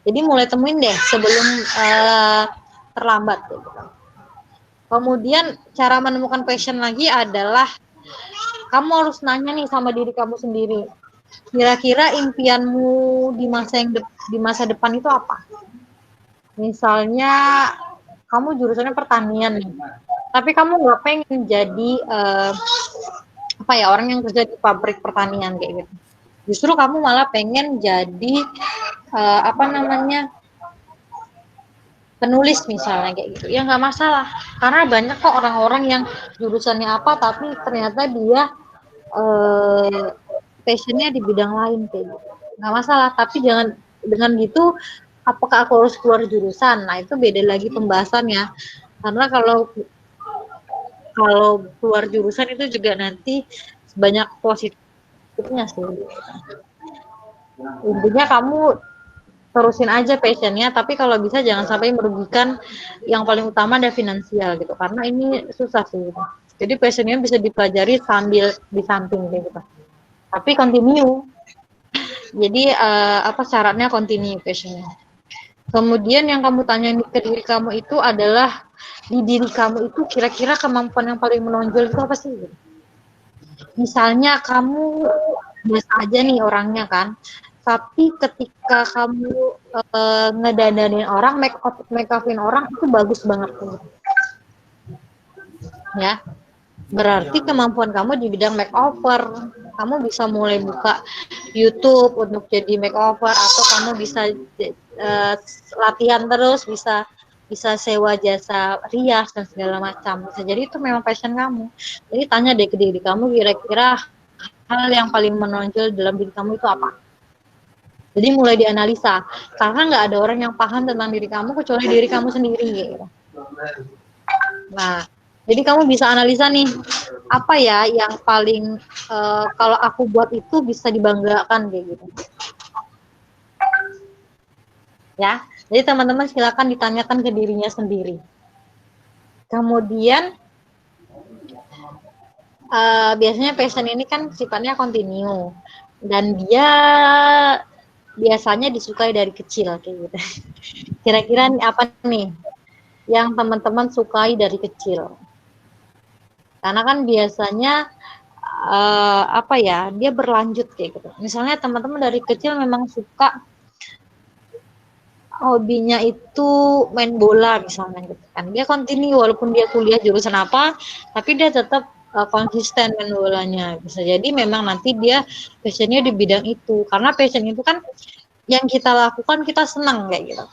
Jadi mulai temuin deh sebelum terlambat. Gitu. Kemudian cara menemukan passion lagi adalah kamu harus nanya nih sama diri kamu sendiri. Kira-kira impianmu di masa depan itu apa? Misalnya kamu jurusannya pertanian nih, tapi kamu nggak pengen jadi apa ya orang yang kerja di pabrik pertanian kayak gitu. Justru kamu malah pengen jadi apa namanya penulis misalnya kayak gitu. Ya nggak masalah, karena banyak kok orang-orang yang jurusannya apa tapi ternyata dia passionnya di bidang lain kayak gitu. Nggak masalah, tapi jangan dengan gitu apakah aku harus keluar jurusan. Nah, itu beda lagi pembahasannya. Karena kalau keluar jurusan itu juga nanti banyak positifnya sih. Intinya kamu terusin aja passionnya, tapi kalau bisa jangan sampai merugikan yang paling utama ada finansial gitu, karena ini susah sih gitu. Jadi passionnya bisa dipelajari sambil di samping gitu, tapi continue. Jadi apa syaratnya continue passionnya. Kemudian yang kamu tanya ke diri kamu itu adalah di diri kamu itu kira-kira kemampuan yang paling menonjol itu apa sih? Misalnya kamu biasa aja nih orangnya kan, tapi ketika kamu ngedananin orang, make upin orang itu bagus banget gitu. Ya, berarti kemampuan kamu di bidang makeover. Kamu bisa mulai buka YouTube untuk jadi makeover, atau kamu bisa latihan terus, bisa sewa jasa rias dan segala macam. Bisa jadi itu memang passion kamu. Jadi tanya deh ke diri kamu, kira-kira hal yang paling menonjol dalam diri kamu itu apa? Jadi mulai dianalisa, karena nggak ada orang yang paham tentang diri kamu kecuali diri kamu sendiri. Gitu. Nah, jadi kamu bisa analisa nih, apa ya yang paling kalau aku buat itu bisa dibanggakan kayak gitu. Ya, jadi teman-teman silakan ditanyakan ke dirinya sendiri. Kemudian biasanya passion ini kan sifatnya continue dan dia biasanya disukai dari kecil kayak gitu. Kira-kira apa nih yang teman-teman sukai dari kecil? Karena kan biasanya apa ya, dia berlanjut kayak gitu. Misalnya teman-teman dari kecil memang suka hobinya itu main bola misalnya gitu kan. Dia continue walaupun dia kuliah jurusan apa, tapi dia tetap konsisten main bolanya. Bisa jadi memang nanti dia passionnya di bidang itu. Karena passion itu kan yang kita lakukan kita senang kayak gitu.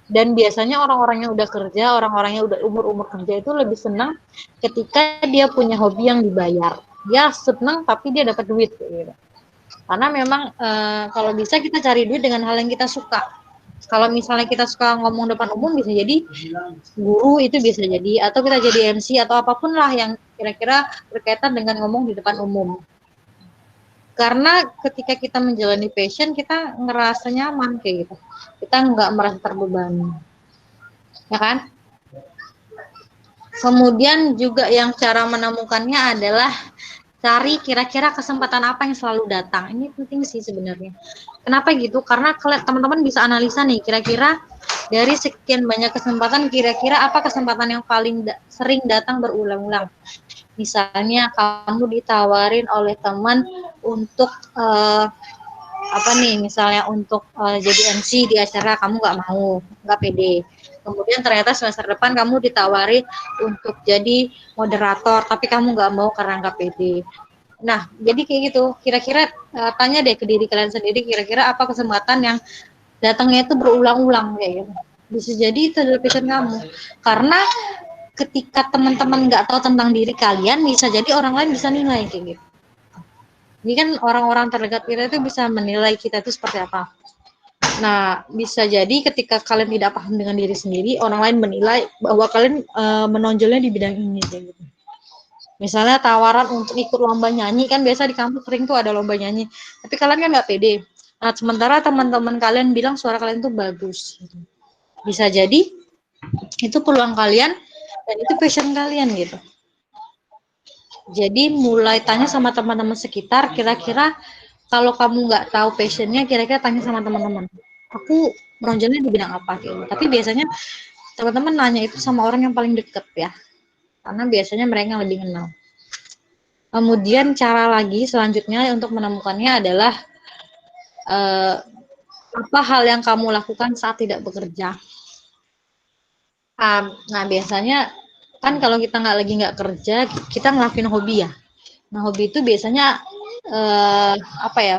Dan biasanya orang-orang yang udah kerja, orang-orang yang udah umur-umur kerja itu lebih senang ketika dia punya hobi yang dibayar. Dia senang tapi dia dapat duit gitu. Karena memang kalau bisa kita cari duit dengan hal yang kita suka. Kalau misalnya kita suka ngomong depan umum, bisa jadi guru, itu bisa jadi, atau kita jadi MC atau apapun lah yang kira-kira berkaitan dengan ngomong di depan umum. Karena ketika kita menjalani passion, kita ngerasa nyaman kayak gitu. Kita nggak merasa terbebani. Ya kan? Kemudian juga yang cara menemukannya adalah cari kira-kira kesempatan apa yang selalu datang. Ini penting sih sebenarnya. Kenapa gitu? Karena teman-teman bisa analisa nih, kira-kira dari sekian banyak kesempatan, kira-kira apa kesempatan yang paling sering datang berulang-ulang. Misalnya kamu ditawarin oleh teman untuk apa nih misalnya untuk jadi MC di acara kamu nggak pede. Kemudian ternyata semester depan kamu ditawari untuk jadi moderator, tapi kamu nggak mau karena nggak pede. Nah, jadi kayak gitu. Kira-kira tanya deh ke diri kalian sendiri, kira-kira apa kesempatan yang datangnya itu berulang-ulang kayak gitu. Bisa jadi itu adalah passion kamu. Karena ketika teman-teman nggak tahu tentang diri kalian, bisa jadi orang lain bisa nilai kayak gitu. Ini kan orang-orang terdekat kita itu bisa menilai kita itu seperti apa. Nah, bisa jadi ketika kalian tidak paham dengan diri sendiri, orang lain menilai bahwa kalian menonjolnya di bidang ini kayak gitu. Misalnya tawaran untuk ikut lomba nyanyi, kan biasa di kampus sering tuh ada lomba nyanyi, tapi kalian kan nggak pede. Nah, sementara teman-teman kalian bilang suara kalian tuh bagus. Bisa jadi itu peluang kalian dan itu passion kalian gitu. Jadi mulai tanya sama teman-teman sekitar, kira-kira kalau kamu nggak tahu passionnya, kira-kira tanya sama teman-teman. Aku menonjolnya di bidang apa gitu. Tapi biasanya teman-teman nanya itu sama orang yang paling deket ya, karena biasanya mereka yang lebih kenal. Kemudian cara lagi selanjutnya untuk menemukannya adalah apa hal yang kamu lakukan saat tidak bekerja. Nah biasanya kan kalau kita nggak kerja, kita ngelakuin hobi ya. Nah hobi itu biasanya apa ya,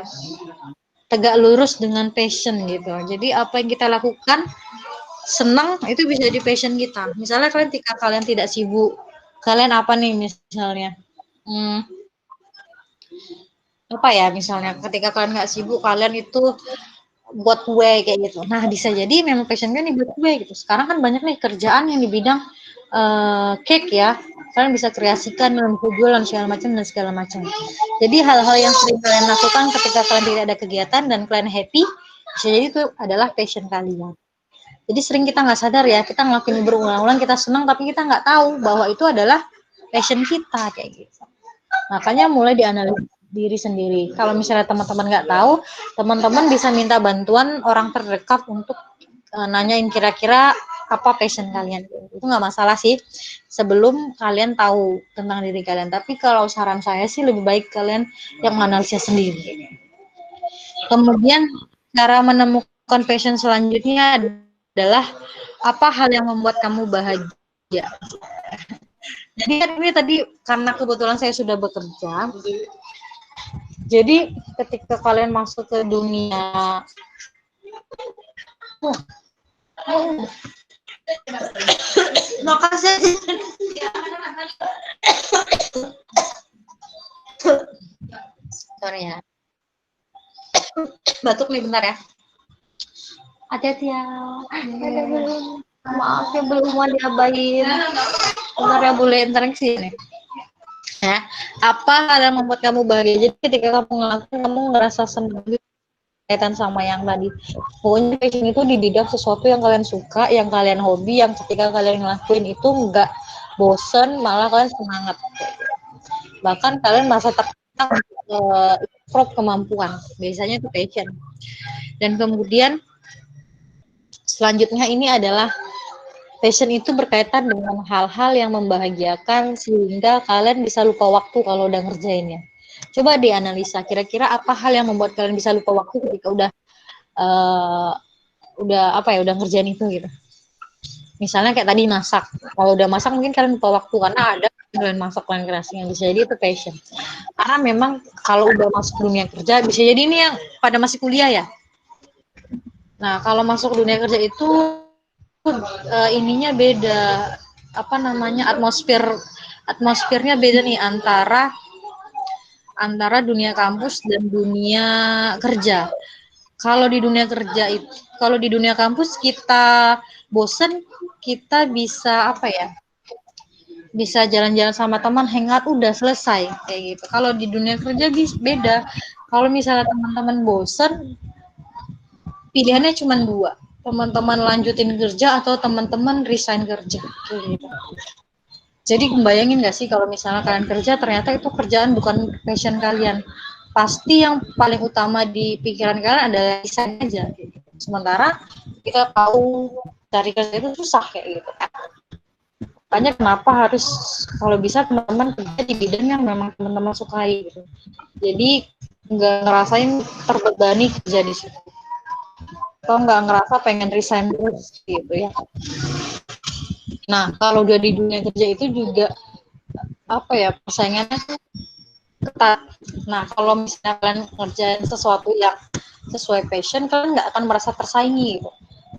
tegak lurus dengan passion gitu. Jadi apa yang kita lakukan senang itu bisa jadi passion kita. Misalnya ketika kalian tidak sibuk, kalian apa nih misalnya? Apa ya misalnya ketika kalian nggak sibuk, kalian itu buat kue kayak gitu. Nah bisa jadi memang passion kan buat kue gitu. Sekarang kan banyak nih kerjaan yang di bidang cake ya. Kalian bisa kreasikan dan jualan segala macam. Jadi hal-hal yang sering kalian lakukan ketika kalian tidak ada kegiatan dan kalian happy, bisa jadi itu adalah passion kalian. Jadi sering kita nggak sadar ya, kita ngelakuin berulang-ulang, kita senang tapi kita nggak tahu bahwa itu adalah passion kita kayak gitu. Makanya mulai dianalisis diri sendiri. Kalau misalnya teman-teman nggak tahu, teman-teman bisa minta bantuan orang terdekat untuk nanyain kira-kira apa passion kalian. Itu nggak masalah sih sebelum kalian tahu tentang diri kalian. Tapi kalau saran saya sih lebih baik kalian yang menganalisis sendiri. Kemudian cara menemukan passion selanjutnya adalah apa hal yang membuat kamu bahagia. Jadi kan ini tadi karena kebetulan saya sudah bekerja, jadi ketika kalian masuk ke dunia makasih sorry ya, batuk nih bentar ya, hati-hati ya, maaf ya belum mau diabain, bentar ya boleh ntar sini ya. Apa hal yang membuat kamu bahagia? Jadi ketika kamu ngelakuin, kamu ngerasa senang kaitan sama yang tadi. Pokoknya passion itu di bidang sesuatu yang kalian suka, yang kalian hobi, yang ketika kalian ngelakuin itu nggak bosen, malah kalian semangat. Bahkan kalian merasa tertantang improve kemampuan. Biasanya itu passion. Dan kemudian selanjutnya ini adalah passion itu berkaitan dengan hal-hal yang membahagiakan sehingga kalian bisa lupa waktu kalau udah ngerjainnya. Coba dianalisa kira-kira apa hal yang membuat kalian bisa lupa waktu ketika udah ngerjain itu gitu. Misalnya kayak tadi masak. Kalau udah masak mungkin kalian lupa waktu karena ada kalian masak, kalian kreasi yang bisa jadi itu passion. Karena memang kalau udah masuk dunia kerja bisa jadi ini yang pada masih kuliah ya. Nah, kalau masuk dunia kerja itu ininya beda, apa namanya, atmosfernya beda nih antara dunia kampus dan dunia kerja. Kalau di dunia kerja itu, kalau di dunia kampus kita bosen, kita bisa apa ya, bisa jalan-jalan sama teman, hangout, udah selesai kayak gitu. Kalau di dunia kerja beda. Kalau misalnya teman-teman bosen, pilihannya cuma dua, teman-teman lanjutin kerja atau teman-teman resign kerja gitu. Jadi membayangin nggak sih kalau misalnya kalian kerja ternyata itu kerjaan bukan passion kalian, pasti yang paling utama di pikiran kalian adalah resign aja gitu. Sementara kita tahu cari kerja itu susah kayak gitu kan. Makanya kenapa harus kalau bisa teman-teman kerja di bidang yang memang teman-teman sukai gitu. Jadi nggak ngerasain terbebani kerja di situ, atau nggak ngerasa pengen resign terus gitu ya. Nah, kalau udah di dunia kerja itu juga apa ya, persaingannya tuh ketat. Nah, kalau misalnya kalian ngerjain sesuatu yang sesuai passion, kalian nggak akan merasa tersaingi gitu.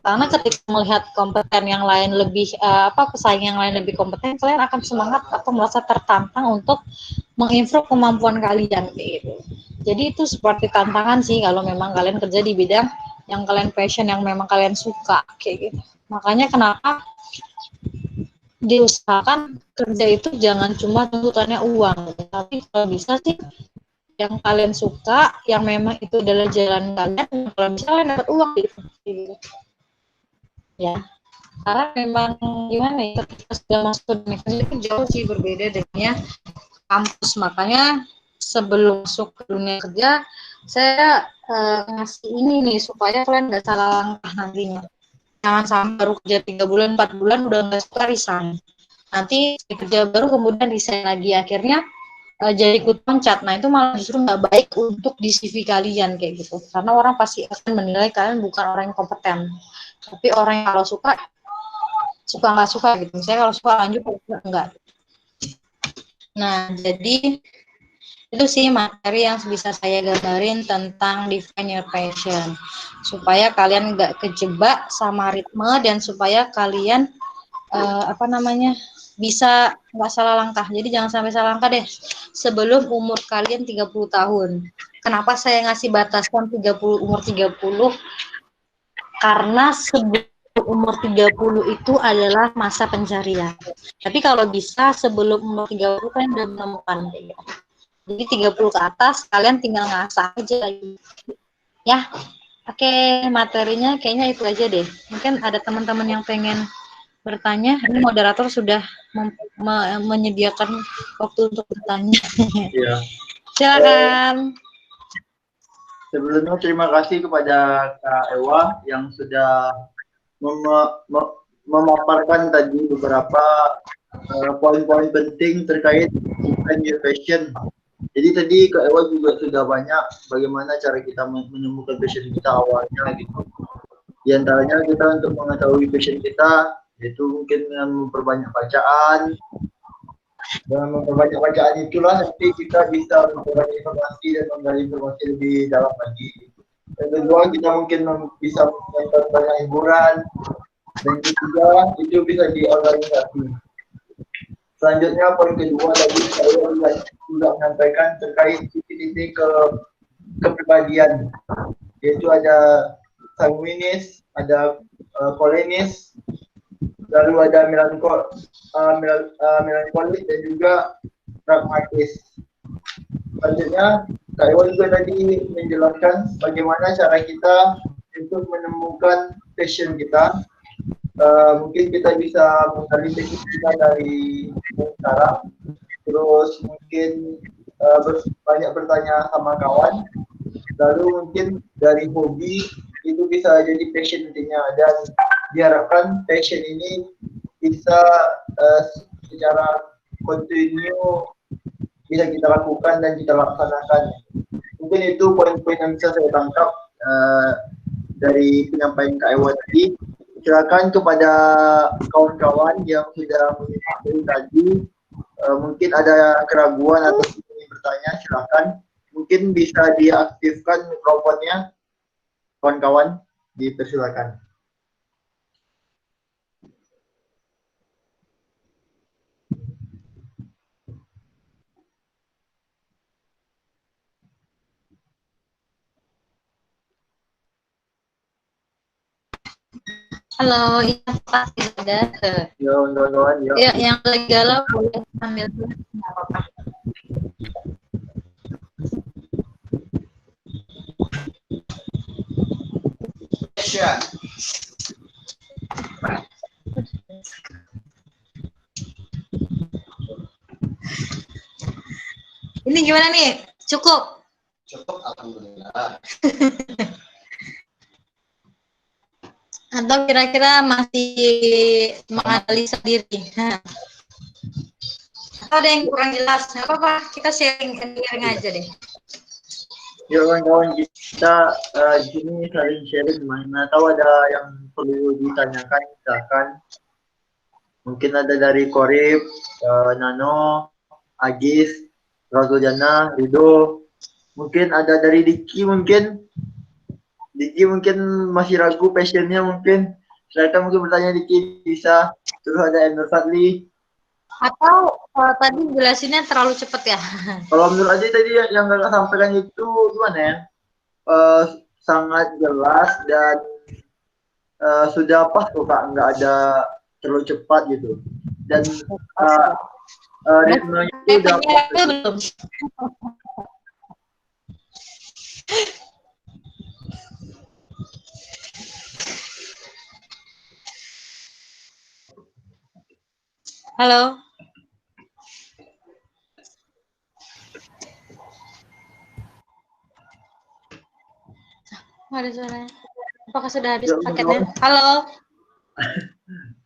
Karena ketika melihat kompeten yang lain lebih pesaing yang lain lebih kompeten, kalian akan semangat atau merasa tertantang untuk mengimprove kemampuan kalian gitu. Jadi itu seperti tantangan sih kalau memang kalian kerja di bidang yang kalian passion, yang memang kalian suka kayak gitu. Makanya kenapa diusahakan kerja itu jangan cuma tuntutannya uang, tapi kalau bisa sih yang kalian suka, yang memang itu adalah jalan kalian, kalau bisa kalian dapat uang gitu. Ya, karena memang gimana ya, ketika sudah masuk ke dunia kerja itu jauh sih berbeda dengan kampus. Makanya sebelum masuk ke dunia kerja, saya ngasih ini nih supaya kalian nggak salah langkah nantinya. Jangan sampai baru kerja 3 bulan, 4 bulan udah nggak suka resign. Nanti kerja baru kemudian resign lagi, akhirnya jadi ikut loncat. Nah itu malah justru nggak baik untuk di CV kalian kayak gitu. Karena orang pasti akan menilai kalian bukan orang yang kompeten. Tapi orang yang kalau suka nggak suka gitu. Misalnya kalau suka lanjut, kalau suka enggak. Nah jadi itu sih materi yang bisa saya gambarin tentang define your passion, supaya kalian nggak kejebak sama ritme dan supaya kalian bisa nggak salah langkah. Jadi jangan sampai salah langkah deh sebelum umur kalian 30 tahun. Kenapa saya ngasih batasan umur 30? Karena sebelum umur 30 itu adalah masa pencarian. Tapi kalau bisa sebelum umur 30 kan udah menemukan. Jadi 30 ke atas kalian tinggal ngasah aja lagi. Ya, oke, materinya kayaknya itu aja deh. Mungkin ada teman-teman yang pengen bertanya. Ini moderator sudah menyediakan waktu untuk bertanya. Iya. Silakan. Sebelumnya terima kasih kepada Kak Ewa yang sudah memaparkan tadi beberapa poin-poin penting terkait define your passion. Jadi tadi Kak Ewa juga sudah banyak bagaimana cara kita menemukan passion kita awalnya gitu. Di antaranya kita untuk mengetahui passion kita, yaitu mungkin dengan memperbanyak bacaan. Dengan memperbanyak bacaan itulah nanti kita bisa memperbanyak informasi dan menggali informasi lebih dalam lagi. Yang kedua, kita mungkin bisa menonton banyak hiburan. Dan ketiga, itu bisa diorganisasi. Selanjutnya, poin kedua tadi saya juga menyampaikan terkait titik-titik kepribadian, yaitu ada sanguinis, ada kolenis, lalu ada melankolis dan juga pragmatis. Selanjutnya, Kak Iwan juga tadi menjelaskan bagaimana cara kita untuk menemukan passion kita. Mungkin kita bisa mengenali passion kita dari sekarang, terus mungkin banyak bertanya sama kawan, lalu mungkin dari hobi itu bisa jadi passion nantinya, dan diharapkan passion ini bisa secara kontinu bisa kita lakukan dan kita laksanakan. Mungkin itu poin-poin yang bisa saya tangkap dari penyampaian Kak Ewa tadi. Silakan kepada kawan-kawan yang sudah menyimak dari tadi, mungkin ada keraguan atau ingin bertanya, silakan. Mungkin bisa diaktifkan mikrofonnya, kawan-kawan, dipersilakan. Halo, iya Pak, ada. Yo, kawan-kawan, yo. Ya, yang lagi galau boleh sambil tulis, nggak apa-apa. Ini gimana nih? Cukup? Cukup, alhamdulillah. Atau kira-kira masih menganalisa diri? Atau ada yang kurang jelas? Nggak apa-apa, kita sharing aja deh. Ya kawan-kawan kita di sini saling sharing, mana tahu ada yang perlu ditanyakan, misalkan mungkin ada dari Korip, Nano, Agis, Razojana, Rido, mungkin ada dari Diki mungkin masih ragu passionnya mungkin, silakan mungkin bertanya Diki bisa, terus ada Emir Fadli. Atau tadi jelasinnya terlalu cepat ya? Kalau menurut Adi tadi yang kakak sampaikan itu gimana ya? Sangat jelas dan sudah pas kok kak, nggak ada terlalu cepat gitu. Dan ritmenya itu udah pas. Belum. Halo. Ada suaranya. Apakah sudah habis Ya, paketnya? Halo.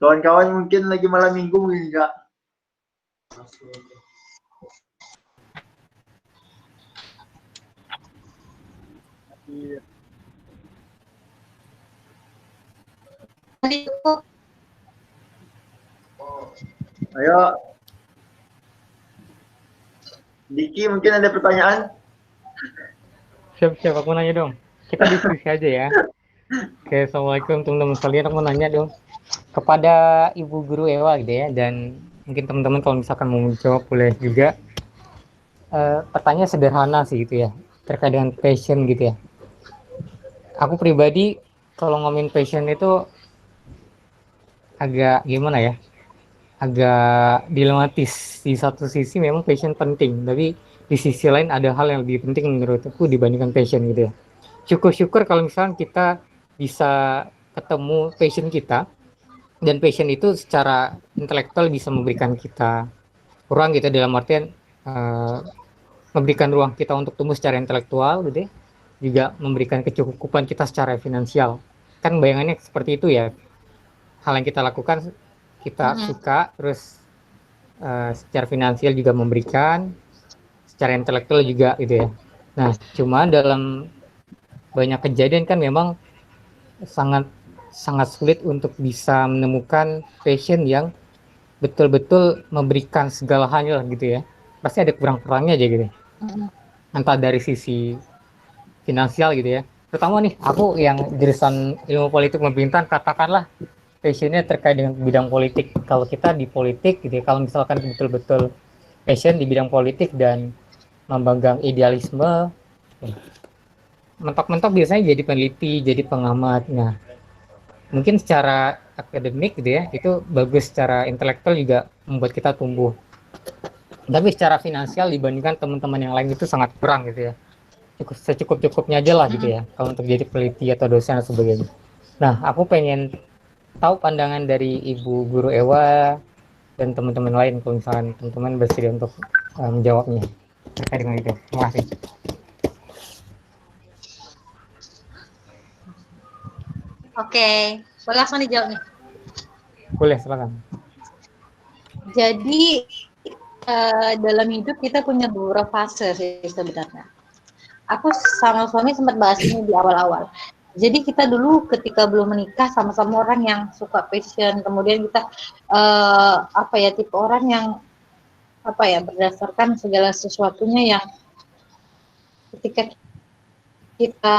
Kawan-kawan mungkin lagi malam minggu mungkin enggak. Ayo. Diki mungkin ada pertanyaan? Siap-siap, aku nanya dong. Kita diskusi aja ya. Oke, assalamualaikum teman-teman sekalian. Aku mau nanya dong kepada Ibu Guru Ewa gitu ya, dan mungkin teman-teman kalau misalkan mau menjawab boleh juga. Pertanyaan sederhana sih gitu ya, terkait dengan passion gitu ya. Aku pribadi kalau ngomongin passion itu agak gimana ya, agak dilematis. Di satu sisi memang passion penting, tapi di sisi lain ada hal yang lebih penting menurutku dibandingkan passion gitu ya. Syukur-syukur kalau misalnya kita bisa ketemu passion kita, dan passion itu secara intelektual bisa memberikan kita ruang gitu, dalam artian memberikan ruang kita untuk tumbuh secara intelektual gitu ya, juga memberikan kecukupan kita secara finansial. Kan bayangannya seperti itu ya, hal yang kita lakukan kita suka, terus secara finansial juga memberikan, secara intelektual juga gitu ya. Nah, cuma dalam banyak kejadian kan memang sangat sulit untuk bisa menemukan passion yang betul-betul memberikan segala halnya gitu ya. Pasti ada kurang-kurangnya aja gitu. Entah dari sisi finansial gitu ya. Pertama nih, aku yang jurusan ilmu politik pemerintahan, katakanlah passionnya terkait dengan bidang politik. Kalau kita di politik gitu ya, kalau misalkan betul-betul passion di bidang politik dan memegang idealisme, mentok-mentok biasanya jadi peneliti, jadi pengamat. Nah, mungkin secara akademik gitu ya, itu bagus, secara intelektual juga membuat kita tumbuh. Tapi secara finansial dibandingkan teman-teman yang lain itu sangat kurang gitu ya. Secukup-cukupnya aja lah gitu ya, kalau untuk jadi peneliti atau dosen dan sebagainya. Nah, aku pengen tahu pandangan dari Ibu Guru Ewa dan teman-teman lain, kalau misalkan teman-teman bersedia untuk menjawabnya terkait dengan itu. Terima kasih. Oke, boleh langsung dijawab nih. Boleh, silakan. Jadi dalam hidup kita punya beberapa fase sih sebenarnya. Aku sama suami sempat bahas ini di awal-awal. Jadi kita dulu ketika belum menikah sama-sama orang yang suka passion, kemudian kita tipe orang yang berdasarkan segala sesuatunya yang ketika kita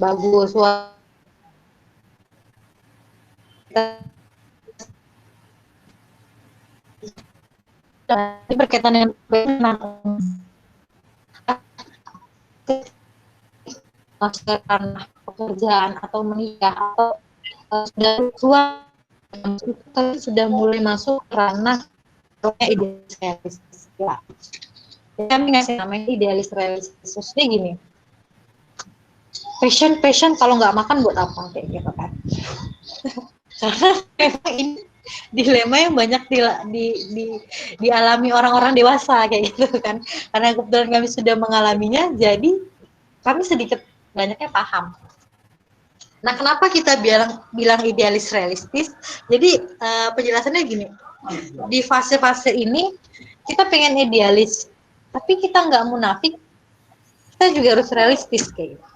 bagus, ini berkaitan dengan pekerjaan atau menikah atau sudah tua, sudah mulai masuk ranah idealis realistis ya. Kami ngasih namanya idealis realistis. Maksudnya gini, passion kalau nggak makan buat apa kayak gitu kan? Karena memang ini dilema yang banyak dialami orang-orang dewasa kayak gitu kan. Karena kebetulan kami sudah mengalaminya, jadi kami sedikit banyaknya paham. Nah, kenapa kita bilang idealis realistis? Jadi penjelasannya gini, di fase-fase ini kita pengen idealis, tapi kita nggak munafik, kita juga harus realistis kayak gitu.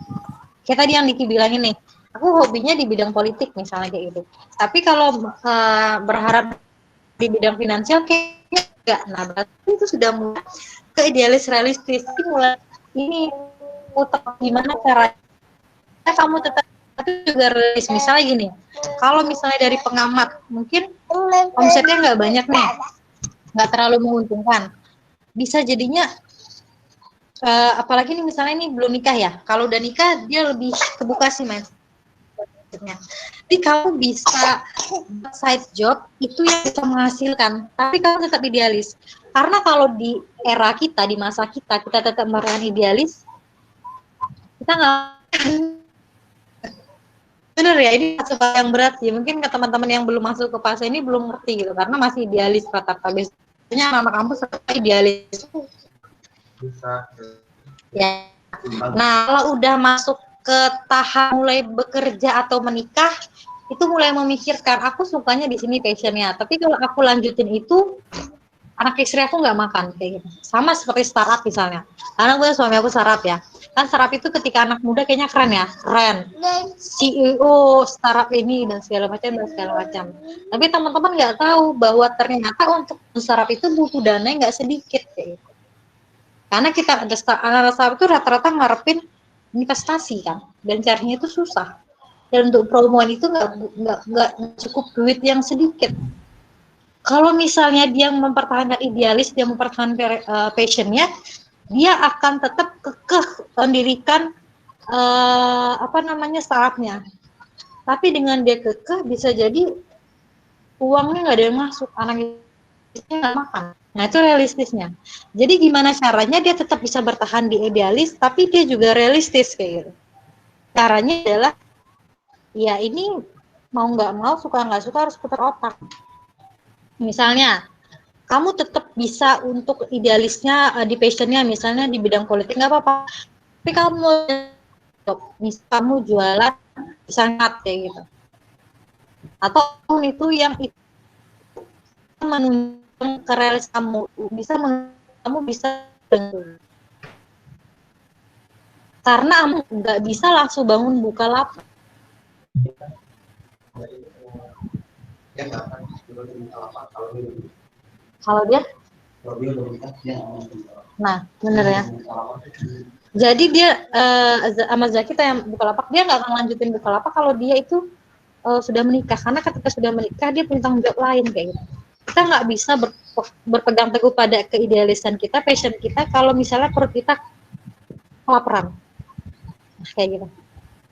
Kayak tadi yang Diki bilang ini, aku hobinya di bidang politik misalnya kayak gitu. Tapi kalau berharap di bidang finansial kayaknya enggak. Nah, berarti itu sudah mulai ke idealis realistis. Ini mulai ini gimana caranya kamu tetap tapi juga realistis. Misalnya gini, kalau misalnya dari pengamat mungkin omsetnya nggak banyak nih, nggak terlalu menguntungkan, bisa jadinya apalagi nih misalnya ini belum nikah ya, kalau udah nikah dia lebih kebuka sih mas. Jadi kamu bisa side job itu yang bisa menghasilkan, tapi kamu tetap idealis. Karena kalau di era kita, di masa kita tetap merayakan idealis, kita nggak bener ya, ini fase yang berat sih. Mungkin ke teman-teman yang belum masuk ke fase ini belum ngerti gitu, karena masih idealis rata-rata. Biasanya anak kampus idealis. Ya. Nah, kalau udah masuk ke tahap mulai bekerja atau menikah, itu mulai memikirkan aku sukanya di sini passionnya. Tapi kalau aku lanjutin itu, anak istri aku nggak makan kayak gitu. Sama seperti startup misalnya. Karena gue suami aku startup ya. Kan startup itu ketika anak muda kayaknya keren ya, keren. CEO startup ini dan segala macam. Tapi teman-teman nggak tahu bahwa ternyata untuk startup itu butuh dana yang nggak sedikit kayak gitu. Karena kita ada anak startup itu rata-rata ngarepin investasi kan, dan carinya itu susah. Dan untuk promoan itu nggak cukup duit yang sedikit. Kalau misalnya dia mempertahankan idealis, dia mempertahankan passionnya, dia akan tetap kekeh mendirikan startupnya. Tapi dengan dia kekeh, bisa jadi uangnya nggak ada yang masuk, anak istrinya nggak makan. Nah itu realistisnya. Jadi gimana caranya dia tetap bisa bertahan di idealis, tapi dia juga realistis kayak gitu. Caranya adalah, ya ini mau nggak mau, suka nggak suka harus putar otak. Misalnya, kamu tetap bisa untuk idealisnya di passionnya, misalnya di bidang politik nggak apa-apa. Tapi kamu jualan sangat kayak gitu. Atau itu yang menunjukkan ke realis kamu bisa karena kamu nggak bisa langsung bangun buka lapak. Kalau dia, nah bener ya. Jadi dia sama Zaki yang Bukalapak, dia nggak akan lanjutin Bukalapak kalau dia itu sudah menikah, karena ketika sudah menikah dia punya tanggung jawab lain kayak gitu. Kita nggak bisa berpegang teguh pada keidealisan kita, passion kita, kalau misalnya perut kita kelaparan, kayak gitu.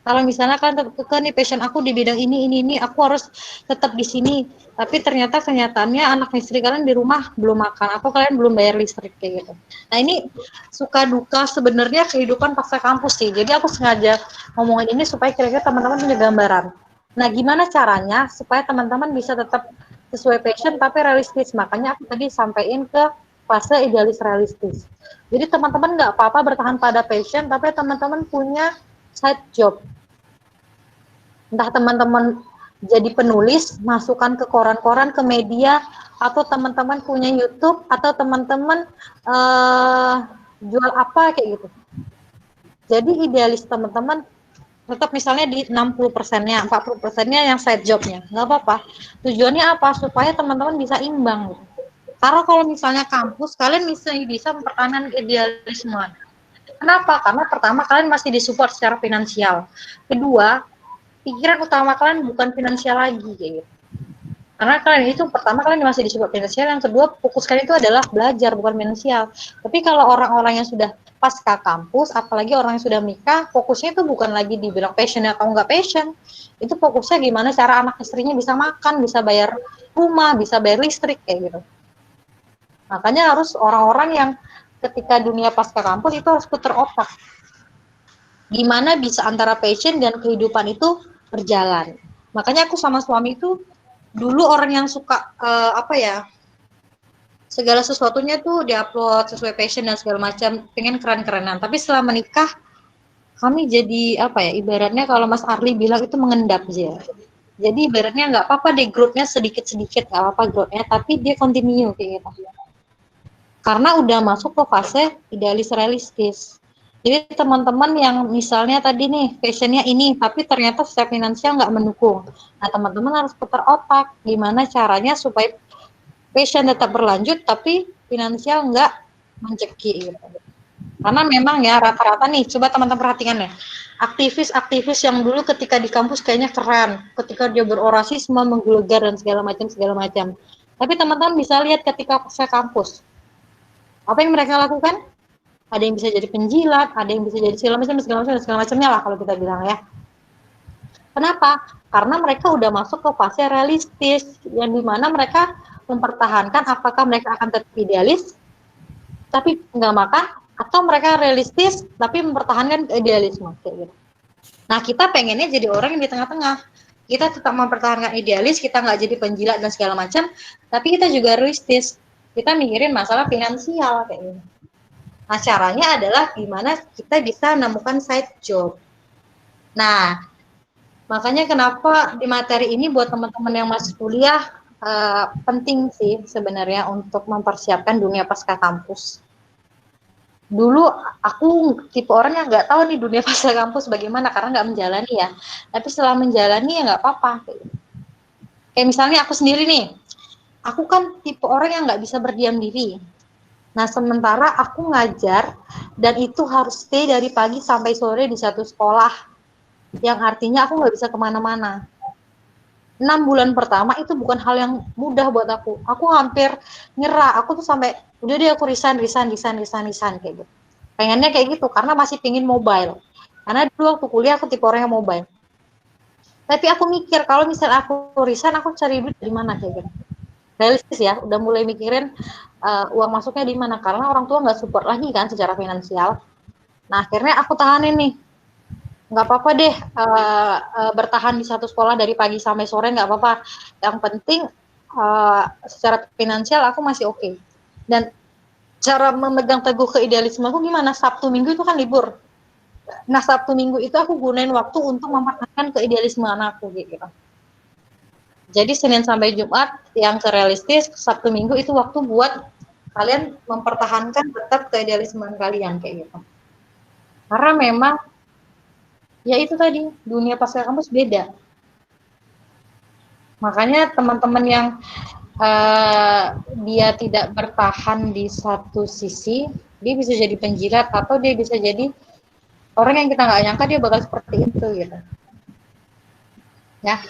Kalau misalnya kan nih passion aku di bidang ini, aku harus tetap di sini, tapi ternyata kenyataannya anak istri kalian di rumah belum makan, atau kalian belum bayar listrik kayak gitu. Nah ini suka duka sebenarnya kehidupan pasca kampus sih. Jadi aku sengaja ngomongin ini supaya kira-kira teman-teman punya gambaran. Nah gimana caranya supaya teman-teman bisa tetap sesuai passion tapi realistis. Makanya aku tadi sampaikan ke fase idealis realistis. Jadi teman-teman nggak apa-apa bertahan pada passion, tapi teman-teman punya side job. Entah teman-teman jadi penulis, masukkan ke koran-koran, ke media, atau teman-teman punya YouTube, atau teman-teman jual apa kayak gitu. Jadi idealis teman-teman tetap misalnya di 60%-nya, 40%-nya yang side job-nya, nggak apa-apa. Tujuannya apa? Supaya teman-teman bisa imbang. Karena kalau misalnya kampus, kalian bisa mempertahankan idealisme. Kenapa? Karena pertama, kalian masih disupport secara finansial. Kedua, pikiran utama kalian bukan finansial lagi, kayak gitu. Karena kalian itu, pertama kalian masih disupport finansial, yang kedua, fokus kalian itu adalah belajar, bukan finansial. Tapi kalau orang-orang yang sudah pasca kampus, apalagi orang yang sudah menikah, fokusnya itu bukan lagi dibilang passion atau enggak passion, itu fokusnya gimana cara anak istrinya bisa makan, bisa bayar rumah, bisa bayar listrik kayak gitu. Makanya harus orang-orang yang ketika dunia pasca kampus itu harus putar otak. Gimana bisa antara passion dan kehidupan itu berjalan. Makanya aku sama suami itu dulu orang yang suka segala sesuatunya tuh diupload sesuai passion dan segala macam, pengen keren-kerenan. Tapi setelah menikah, kami jadi ibaratnya kalau Mas Arli bilang itu mengendap aja. Jadi ibaratnya nggak apa-apa deh growth-nya sedikit-sedikit, nggak apa-apa growth-nya, tapi dia continue kayak gitu. Karena udah masuk ke fase idealis realistis. Jadi teman-teman yang misalnya tadi nih passionnya ini, tapi ternyata secara finansial nggak mendukung. Nah teman-teman harus putar otak, gimana caranya supaya passion tetap berlanjut, tapi finansial nggak mencekik gitu. Karena memang ya rata-rata nih, coba teman-teman perhatikan ya, aktivis-aktivis yang dulu ketika di kampus kayaknya keren, ketika dia berorasi semua menggelegar dan segala macam. Tapi teman-teman bisa lihat ketika saya kampus, apa yang mereka lakukan? Ada yang bisa jadi penjilat, ada yang bisa jadi segala macamnya lah kalau kita bilang ya. Kenapa? Karena mereka udah masuk ke fase realistis, yang dimana mereka mempertahankan apakah mereka akan tetap idealis, tapi nggak makan, atau mereka realistis, tapi mempertahankan idealisme. Kayak gitu. Nah, kita pengennya jadi orang yang di tengah-tengah. Kita tetap mempertahankan idealis, kita nggak jadi penjilat dan segala macam, tapi kita juga realistis. Kita mikirin masalah finansial kayak gitu. Nah, caranya adalah gimana kita bisa menemukan side job. Nah, makanya kenapa di materi ini buat teman-teman yang masih kuliah penting sih sebenarnya untuk mempersiapkan dunia pasca kampus. Dulu aku tipe orang yang nggak tahu nih dunia pasca kampus bagaimana karena nggak menjalani ya. Tapi setelah menjalani ya nggak apa-apa. Kayak misalnya aku sendiri nih, aku kan tipe orang yang nggak bisa berdiam diri. Nah, sementara aku ngajar dan itu harus stay dari pagi sampai sore di satu sekolah, yang artinya aku nggak bisa kemana-mana. 6 bulan pertama itu bukan hal yang mudah buat aku. Aku hampir nyerah. Aku tuh sampai udah deh aku resign kayak gitu. Pengennya kayak gitu karena masih pingin mobile. Karena dulu waktu kuliah aku tipe orang yang mobile. Tapi aku mikir kalau misal aku resign aku cari duit di mana kayak gitu. Realistis ya, udah mulai mikirin uang masuknya di mana karena orang tua nggak support lagi kan secara finansial. Nah akhirnya aku tahanin nih, nggak apa-apa deh bertahan di satu sekolah dari pagi sampai sore nggak apa-apa. Yang penting secara finansial aku masih oke. Dan cara memegang teguh ke idealisme aku gimana? Sabtu Minggu itu kan libur. Nah Sabtu Minggu itu aku gunain waktu untuk mempertahankan ke idealisme anakku gitu. Jadi Senin sampai Jumat yang realistis, Sabtu Minggu itu waktu buat kalian mempertahankan tetap keidealisme kalian kayak gitu. Karena memang ya itu tadi dunia pasca kampus beda. Makanya teman-teman yang dia tidak bertahan di satu sisi, dia bisa jadi penjilat atau dia bisa jadi orang yang kita nggak nyangka dia bakal seperti itu gitu. Ya.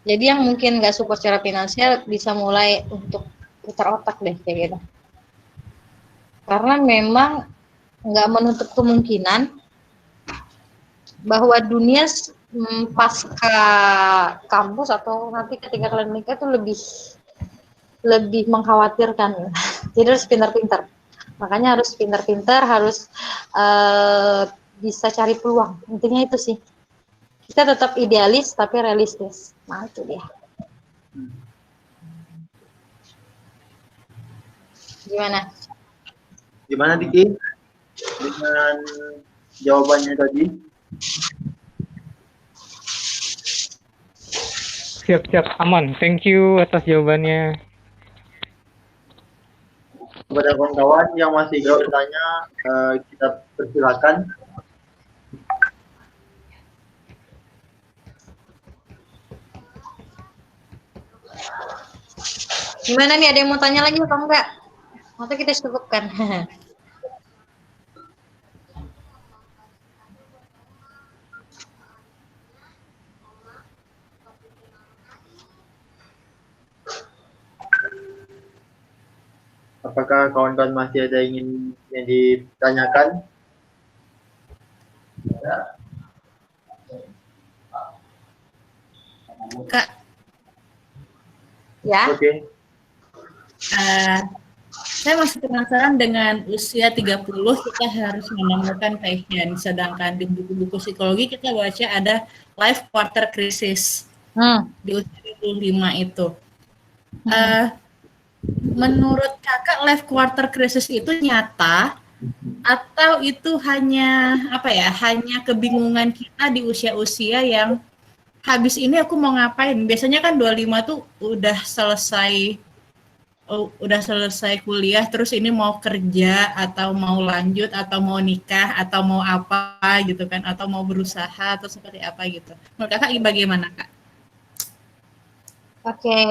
Jadi yang mungkin nggak support secara finansial bisa mulai untuk putar otak deh kayak gitu. Karena memang nggak menutup kemungkinan bahwa dunia pasca kampus atau nanti ketika kalian menikah itu lebih mengkhawatirkan ya. Jadi harus pintar-pintar. Makanya harus pintar-pintar, harus bisa cari peluang. Intinya itu sih. Kita tetap idealis tapi realistis. Nah, itu dia. Gimana? Gimana Diki? Dengan jawabannya tadi? Siap-siap, aman. Thank you atas jawabannya. Kepada kawan-kawan yang masih bertanya, kita persilakan. Gimana nih, ada yang mau tanya lagi atau enggak? Atau kita cukupkan? Apakah kawan-kawan masih ada yang ditanyakan? Kak, Ya. Oke. saya masih penasaran dengan usia 30 kita harus menemukan passion, sedangkan di buku-buku psikologi kita baca ada life quarter crisis di usia 25 itu. Menurut kakak life quarter crisis itu nyata atau itu hanya hanya kebingungan kita di usia-usia yang habis ini aku mau ngapain? Biasanya kan 25 tuh udah selesai kuliah, terus ini mau kerja atau mau lanjut atau mau nikah atau mau apa gitu kan, atau mau berusaha atau seperti apa gitu. Menurut kakak bagaimana kak? Oke,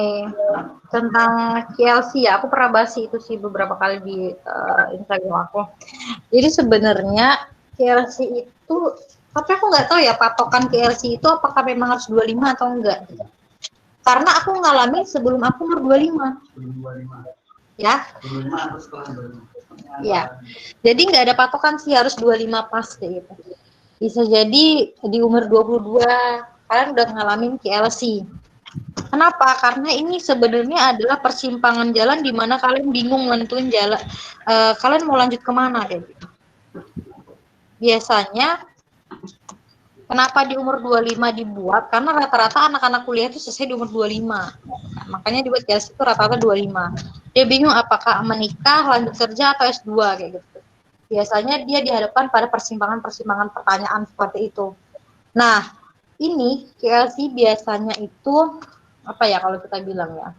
tentang KLC ya, aku pernah bahas itu sih beberapa kali di Instagram aku. Jadi sebenarnya KLC itu, tapi aku nggak tahu ya patokan KLC itu apakah memang harus 25 atau enggak. Karena aku ngalamin sebelum aku umur 25. Ya. Ya. Jadi nggak ada patokan sih harus 25 pas kayak gitu. Bisa jadi di umur 22 kalian udah ngalamin KLC. Kenapa? Karena ini sebenarnya adalah persimpangan jalan di mana kalian bingung nentuin jalan, kalian mau lanjut kemana kayak gitu. Biasanya kenapa di umur 25 dibuat? Karena rata-rata anak-anak kuliah itu selesai di umur 25. Nah, makanya dibuat KLC itu rata-rata 25. Dia bingung apakah menikah, lanjut kerja, atau S2 kayak gitu. Biasanya dia dihadapkan pada persimpangan-persimpangan pertanyaan seperti itu. Nah, ini KLC biasanya itu apa ya kalau kita bilang ya,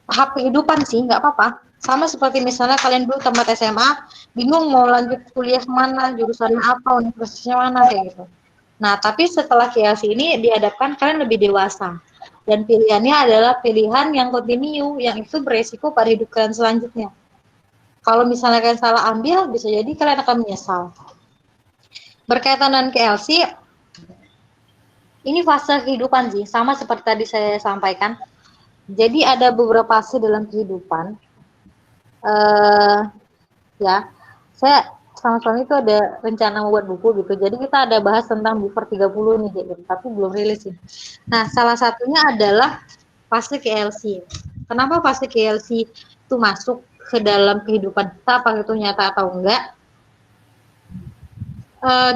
tahap kehidupan sih, nggak apa-apa. Sama seperti misalnya kalian dulu tamat SMA, bingung mau lanjut kuliah kemana, jurusannya apa, universitasnya mana kayak gitu. Nah, tapi setelah KLC ini dihadapkan kalian lebih dewasa. Dan pilihannya adalah pilihan yang kontinu, yang itu beresiko pada hidup kalian selanjutnya. Kalau misalnya kalian salah ambil, bisa jadi kalian akan menyesal. Berkaitan dengan KLC, ini fase kehidupan sih, sama seperti tadi saya sampaikan. Jadi ada beberapa fase dalam kehidupan. Ya, saya sama suami itu ada rencana membuat buku gitu. Jadi kita ada bahas tentang Beaver 30 nih gitu, tapi belum rilis sih. Nah, salah satunya adalah fase KLC. Kenapa fase KLC itu masuk ke dalam kehidupan kita, apakah itu nyata atau enggak?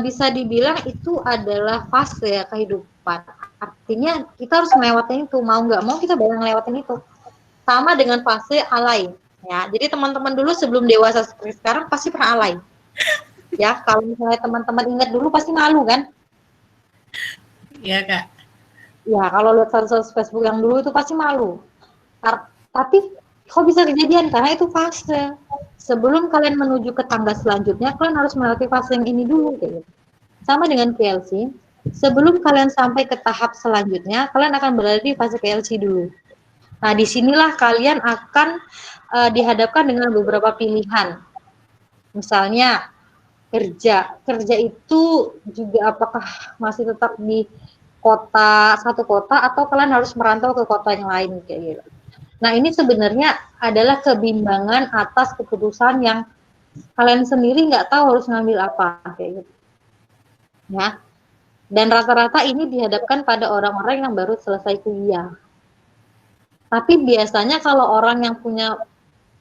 Bisa dibilang itu adalah fase kehidupan. Artinya kita harus melewati itu, mau nggak mau kita bakal ngelewatin itu. Sama dengan fase alay. Ya, jadi teman-teman dulu sebelum dewasa seperti sekarang pasti pernah alay. Ya, kalau misalnya teman-teman ingat dulu pasti malu kan? Iya kak. Ya, kalau lihat status Facebook yang dulu itu pasti malu. Tapi kok bisa kejadian? Karena itu fase. Sebelum kalian menuju ke tangga selanjutnya, kalian harus melewati fase yang ini dulu. Gitu. Sama dengan KLC, sebelum kalian sampai ke tahap selanjutnya, kalian akan berada di fase KLC dulu. Nah, disinilah kalian akan dihadapkan dengan beberapa pilihan. Misalnya, kerja itu juga apakah masih tetap di satu kota, atau kalian harus merantau ke kota yang lain, kayak gitu. Nah, ini sebenarnya adalah kebimbangan atas keputusan yang kalian sendiri nggak tahu harus ngambil apa, kayak gitu. Ya. Dan rata-rata ini dihadapkan pada orang-orang yang baru selesai kuliah. Tapi biasanya kalau orang yang punya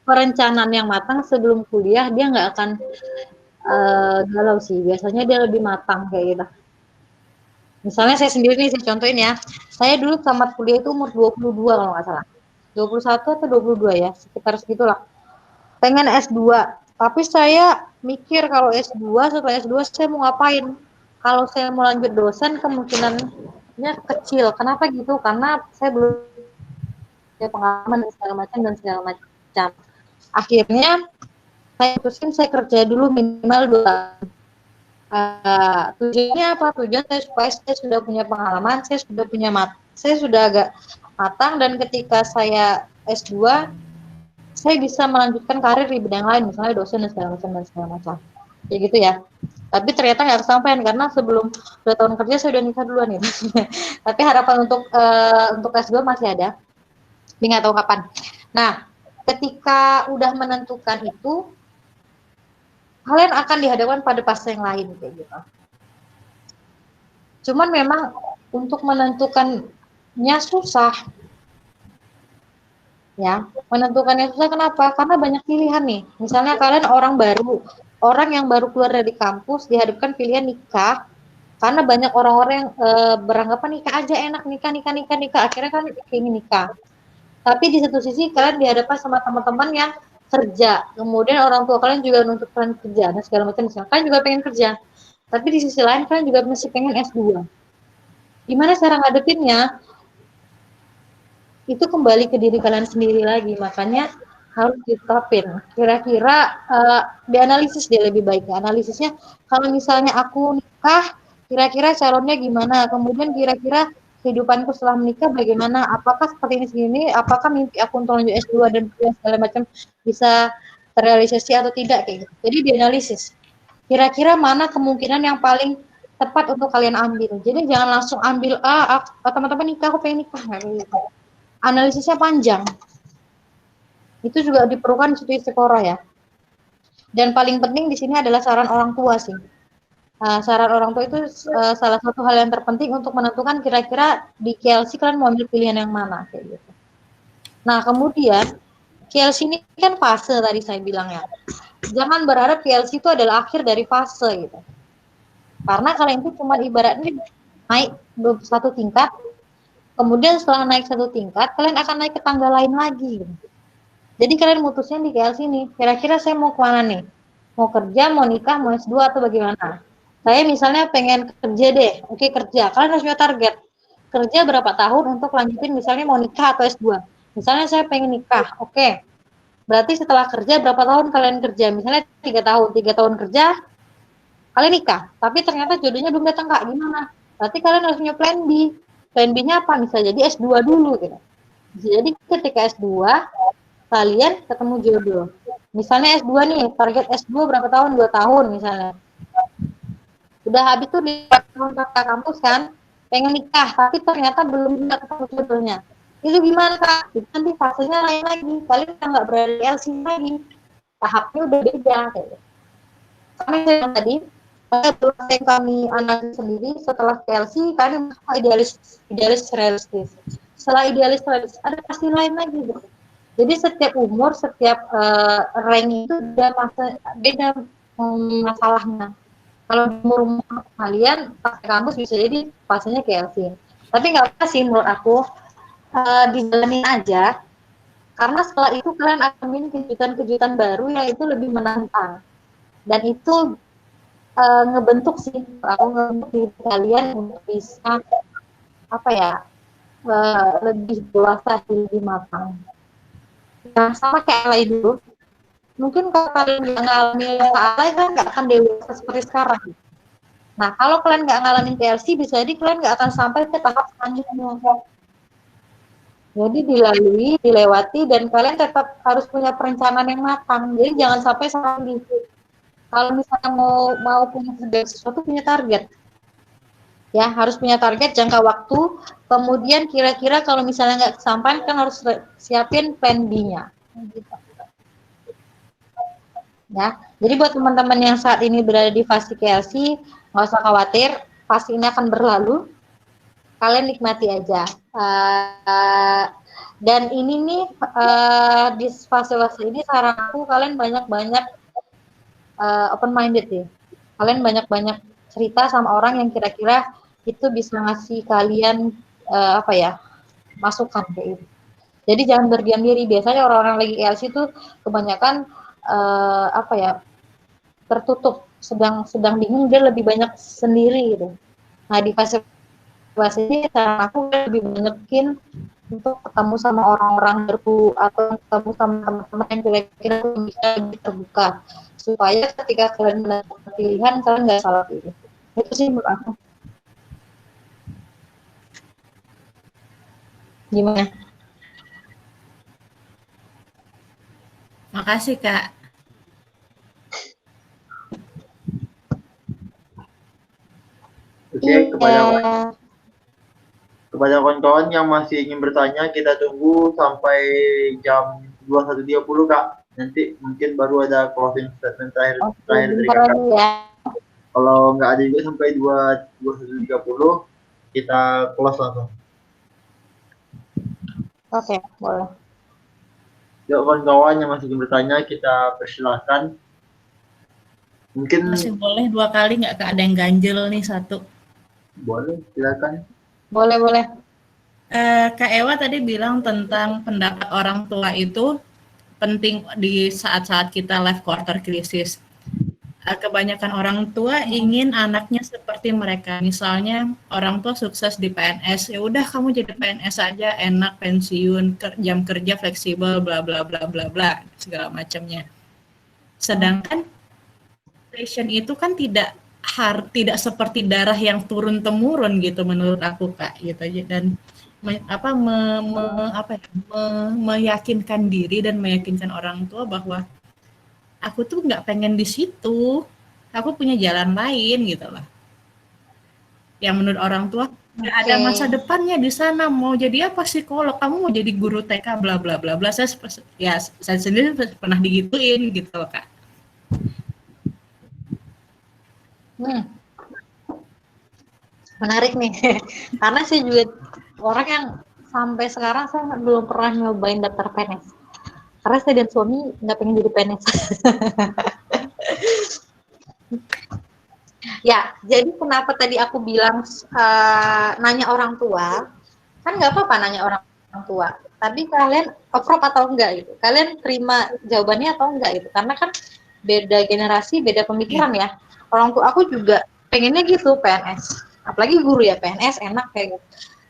perencanaan yang matang sebelum kuliah, dia nggak akan galau sih. Biasanya dia lebih matang, kayak gitu. Misalnya saya sendiri nih, saya contohin ya. Saya dulu tamat kuliah itu umur 22 kalau nggak salah. 21 atau 22 ya, sekitar segitulah. Pengen S2, tapi saya mikir kalau S2, setelah S2 saya mau ngapain? Kalau saya mau lanjut dosen, kemungkinannya kecil. Kenapa gitu? Karena saya belum punya pengalaman dan segala macam. Akhirnya, saya putusin saya kerja dulu minimal 2 tahun. Tujuannya apa? Tujuan saya supaya saya sudah punya pengalaman, saya sudah agak matang, dan ketika saya S2 saya bisa melanjutkan karir di bidang lain, misalnya dosen dan segala macam kayak gitu ya. Tapi ternyata nggak kesampaian karena sebelum 2 tahun kerja saya udah nikah duluan ya. Tapi harapan untuk S2 masih ada, tapi nggak tahu kapan. Nah, ketika udah menentukan itu, kalian akan dihadapkan pada fase yang lain kayak gitu. Cuman memang untuk menentukannya susah. Ya, menentukannya susah kenapa? Karena banyak pilihan nih. Misalnya kalian orang yang baru keluar dari kampus dihadapkan pilihan nikah. Karena banyak orang-orang yang beranggapan nikah aja enak, nikah. Akhirnya kan ingin nikah. Tapi di satu sisi kalian dihadapkan sama teman-teman yang kerja, kemudian orang tua kalian juga nuntut kalian kerja dan segala macam. Kalian juga pengen kerja, tapi di sisi lain kalian juga masih pengen S2. Gimana cara ngadepinnya? Itu kembali ke diri kalian sendiri lagi, makanya harus ditetapin. Kira-kira dianalisis dia lebih baik. Analisisnya kalau misalnya aku nikah, kira-kira calonnya gimana? Kemudian kira-kira kehidupanku setelah menikah bagaimana? Apakah seperti ini segini? Apakah mimpi aku untuk lanjut S2 dan segala macam bisa terrealisasi atau tidak kayak gitu. Jadi dianalisis. Kira-kira mana kemungkinan yang paling tepat untuk kalian ambil. Jadi jangan langsung ambil teman-teman nikah, aku pengen nikah nggak kayak gitu. Analisisnya panjang. Itu juga diperlukan studi sekolah ya. Dan paling penting di sini adalah saran orang tua sih. Saran orang tua itu salah satu hal yang terpenting untuk menentukan kira-kira di KLC kalian mau ambil pilihan yang mana kayak gitu. Nah kemudian KLC ini kan fase tadi saya bilang ya. Jangan berharap KLC itu adalah akhir dari fase gitu. Karena kalian itu cuma ibaratnya naik satu tingkat, kemudian setelah naik satu tingkat, kalian akan naik ke tangga lain lagi. Jadi kalian mutusnya di KLC nih, kira-kira saya mau kemana nih? Mau kerja, mau nikah, mau S2 atau bagaimana? Saya misalnya pengen kerja deh, oke kerja. Kalian harus punya target. Kerja berapa tahun untuk lanjutin misalnya mau nikah atau S2. Misalnya saya pengen nikah, oke. Berarti setelah kerja berapa tahun kalian kerja? Misalnya 3 tahun kerja, kalian nikah. Tapi ternyata jodohnya belum datang kak, gimana? Berarti kalian harus punya plan B. Plan B-nya apa? Misalnya jadi S2 dulu gitu. Jadi ketika S2, kalian ketemu jodoh. Misalnya S2 nih, target S2 berapa tahun? 2 tahun misalnya. Udah habis tuh di kampus kan, pengen nikah, tapi ternyata belum bisa ketemu jodohnya. Itu gimana kak? Itu nanti fasenya lain lagi. Kalian nggak berada di LC lagi. Tahapnya udah beda. Kami yang tadi, yang kami analisis sendiri setelah KLC, kami idealis realistis. Setelah idealis realistis, ada pasti lain lagi. Gitu. Jadi setiap umur, setiap rank itu beda masalahnya. Kalau umur kalian pas kampus bisa jadi fasenya KLC. Tapi nggak apa sih menurut aku, dijalanin aja. Karena setelah itu kalian akan memiliki kejutan-kejutan baru yang itu lebih menantang. Dan itu ngebentuk sih, aku ngebentuk diri kalian untuk bisa apa ya, lebih dewasa, lebih matang. Nah, sama kayak Alay dulu. Mungkin kalau kalian nggak ngalamin Alay kan nggak akan dewasa seperti sekarang. Nah, kalau kalian nggak ngalamin TLC, bisa jadi kalian nggak akan sampai ke tahap selanjutnya. Jadi dilalui, dilewati, dan kalian tetap harus punya perencanaan yang matang. Jadi jangan sampai salah gitu. Kalau misalnya mau punya sesuatu, punya target. Ya, harus punya target jangka waktu. Kemudian kira-kira kalau misalnya nggak kesampaian, kan harus siapin plan B-nya. Gitu. Ya, jadi buat teman-teman yang saat ini berada di fase KLC, nggak usah khawatir, fase ini akan berlalu. Kalian nikmati aja. Dan ini nih di fase-fase ini saran aku kalian banyak-banyak open minded ya. Kalian banyak-banyak cerita sama orang yang kira-kira itu bisa ngasih kalian masukan kayak gitu. Jadi jangan berdiam diri. Biasanya orang-orang lagi KLC itu kebanyakan tertutup, sedang bingung, dia lebih banyak sendiri gitu. Nah di fase ini aku lebih banyakin untuk ketemu sama orang-orang baru atau ketemu sama teman-teman yang kira-kira bisa terbuka, supaya ketika kalian menentukan pilihan kalian nggak salah pilih. Itu sih menurut aku. Gimana? Makasih Kak. Oke, kepada kawan-kawan yang masih ingin bertanya, kita tunggu sampai jam 21.30 Kak. Nanti mungkin baru ada closing statement terakhir dari Kakak. Ya. Kalau nggak ada juga sampai 21.30 kita close langsung. Oke, boleh. Yuk kawan-kawan yang masih ingin bertanya, kita persilahkan. Mungkin masih boleh 2 kali nggak Kak? Ada yang ganjel nih 1. Boleh, silakan. Boleh. Kak Ewa tadi bilang tentang pendapat orang tua itu penting di saat-saat kita life quarter crisis. kebanyakan orang tua ingin anaknya seperti mereka. Misalnya orang tua sukses di PNS, ya udah kamu jadi PNS aja, enak pensiun, jam kerja fleksibel, bla bla bla bla bla, segala macamnya. Sedangkan passion itu kan tidak seperti darah yang turun temurun gitu menurut aku Kak gitu aja. Dan meyakinkan diri dan meyakinkan orang tua bahwa aku tuh nggak pengen di situ, aku punya jalan lain gitu loh. Yang menurut orang tua nggak ada masa depannya di sana, mau jadi apa psikolog, kamu mau jadi guru TK bla bla bla bla. Saya sendiri pernah digituin gitu loh Kak. Menarik nih, karena saya juga orang yang sampai sekarang saya belum pernah nyobain daftar PNS. Karena saya dan suami nggak pengen jadi PNS. Ya, jadi kenapa tadi aku bilang nanya orang tua, kan nggak apa-apa nanya orang tua. Tapi kalian approve atau enggak gitu? Kalian terima jawabannya atau enggak gitu? Karena kan beda generasi, beda pemikiran ya. Orang tua aku juga pengennya gitu PNS. Apalagi guru ya, PNS enak kayak gitu.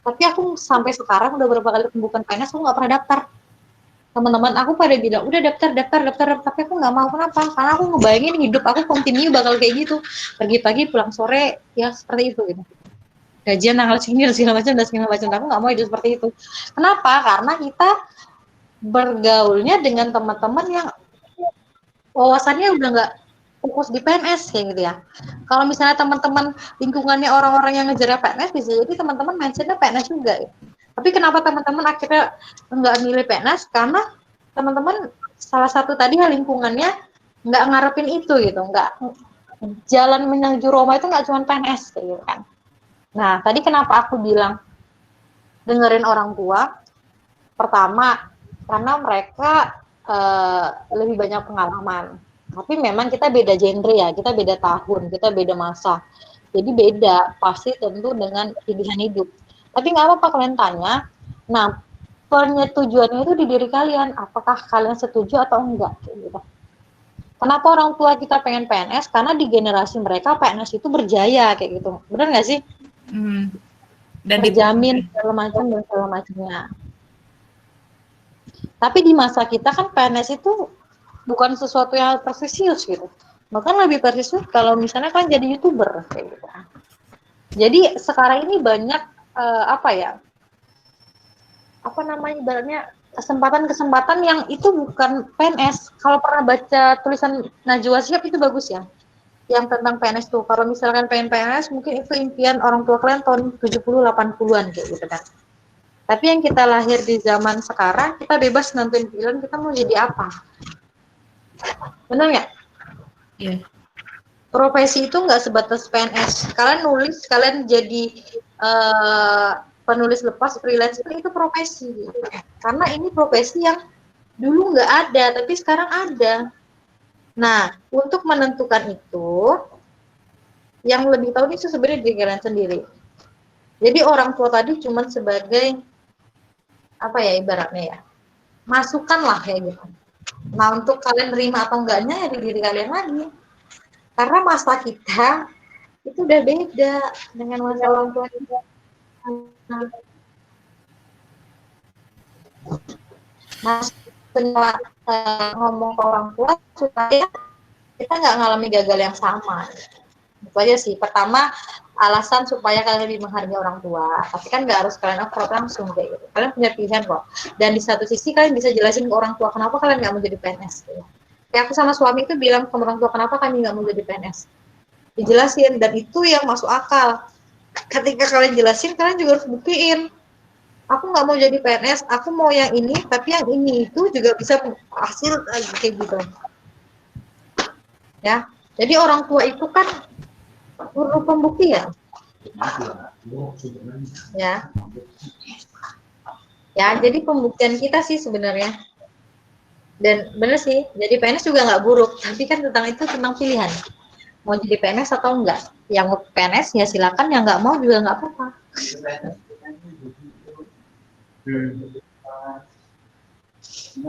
Tapi aku sampai sekarang udah berapa kali pembukaan PNS aku nggak pernah daftar. Teman-teman aku pada bilang udah daftar, tapi aku nggak mau. Kenapa? Karena aku ngebayangin hidup aku continue bakal kayak gitu, pergi pagi pulang sore ya seperti itu gitu, gajian tanggal segini dan segala macam. Aku nggak mau hidup seperti itu. Kenapa? Karena kita bergaulnya dengan teman-teman yang wawasannya udah nggak fokus di PNS kayak gitu ya. Kalau misalnya teman-teman lingkungannya orang-orang yang ngejar PNS, bisa jadi teman-teman mindsetnya PNS juga gitu. Tapi kenapa teman-teman akhirnya nggak milih PNS? Karena teman-teman salah satu tadi lingkungannya nggak ngarepin itu gitu, nggak jalan menuju Roma itu nggak cuma PNS kayak gitu kan. Nah tadi kenapa aku bilang dengerin orang tua? Pertama karena mereka lebih banyak pengalaman. Tapi memang kita beda genre ya, kita beda tahun, kita beda masa. Jadi beda pasti tentu dengan pilihan hidup. Tapi nggak apa-apa kalian tanya. Nah, penyetujuannya itu di diri kalian. Apakah kalian setuju atau enggak? Gitu. Kenapa orang tua kita pengen PNS? Karena di generasi mereka PNS itu berjaya kayak gitu. Benar nggak sih? Dan terjamin segala macam dan segala macamnya. Tapi di masa kita kan PNS itu bukan sesuatu yang prestisius gitu. Bahkan lebih prestisius kalau misalnya kan jadi YouTuber kayak gitu. Jadi sekarang ini banyak ibaratnya kesempatan-kesempatan yang itu bukan PNS. Kalau pernah baca tulisan Najwa Shihab itu bagus ya. Yang tentang PNS tuh. Kalau misalkan pengen PNS mungkin itu impian orang tua kalian tahun 70-80-an kayak gitu kan. Tapi yang kita lahir di zaman sekarang, kita bebas nentuin pilihan kita mau jadi apa. Benar nggak? Iya. Profesi itu nggak sebatas PNS. Kalian nulis, kalian jadi penulis lepas, freelancer itu profesi. Karena ini profesi yang dulu nggak ada, tapi sekarang ada. Nah, untuk menentukan itu, yang lebih tahu itu sebenarnya diri kalian sendiri. Jadi orang tua tadi cuma sebagai ibaratnya ya, masukan lah kayak gitu. Nah, untuk kalian terima atau enggaknya ya di diri kalian lagi. Karena masa kita itu udah beda dengan masa orang tua kita. Nah, ngomong ke orang tua supaya kita nggak ngalami gagal yang sama. Itu aja sih. Pertama, alasan supaya kalian lebih menghargai orang tua. Tapi kan nggak harus kalian approve langsung kayak gitu. Kalian punya pilihan kok. Dan di satu sisi kalian bisa jelasin ke orang tua kenapa kalian nggak mau jadi PNS. Gitu. Kayak aku sama suami itu bilang ke orang tua kenapa kami nggak mau jadi PNS. Dijelasin dan itu yang masuk akal. Ketika kalian jelasin, kalian juga harus buktiin. Aku nggak mau jadi PNS, aku mau yang ini, tapi yang ini itu juga bisa hasil kayak gitu. Ya, jadi orang tua itu kan perlu pembuktian. Ya, jadi pembuktian kita sih sebenarnya. Dan bener sih, jadi PNS juga nggak buruk, tapi kan tentang pilihan. Mau jadi PNS atau enggak? Yang mau PNS ya silakan, yang nggak mau juga nggak apa-apa.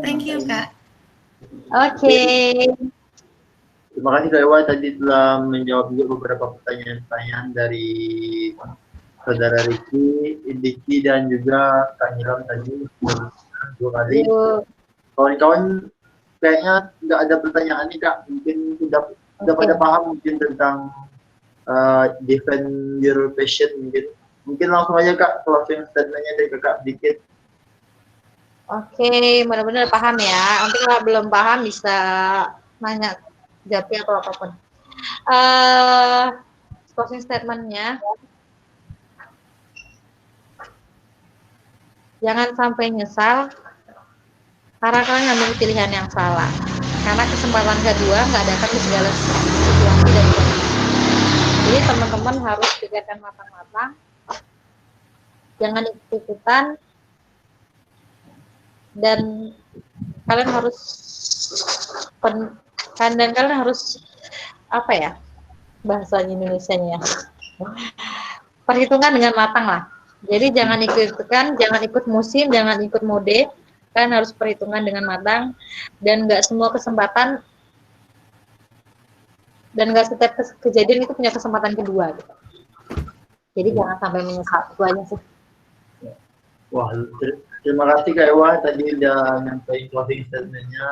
Thank you, Kak. Oke. Terima kasih Kak Ewa tadi telah menjawab juga beberapa pertanyaan-pertanyaan dari Saudara Riki, Indiki, dan juga Kak Nilam tadi dua kali. Kawan-kawan kayaknya nggak ada pertanyaan nih Kak, mungkin sudah pada paham mungkin tentang defend your passion mungkin langsung aja Kak closing statementnya dari Kakak dikit. Oke, benar-benar paham ya. Nanti kalau belum paham bisa nanya Japri atau apapun. Closing statementnya, jangan sampai nyesal karena kalian ngambil pilihan yang salah. Karena kesempatan kedua nggak datang di segala situasi dan kondisi. Jadi teman-teman harus pikirkan matang-matang, jangan ikut-ikutan, dan kalian harus apa ya bahasa Indonesianya, perhitungan dengan matang lah. Jadi jangan ikut musim, jangan ikut mode. Kalian harus perhitungan dengan matang, dan nggak semua kesempatan dan nggak setiap kejadian itu punya kesempatan kedua gitu. Jadi jangan sampai menyesal, itu aja sih. Wah, terima kasih Kak Ewa tadi udah nyampein closing statementnya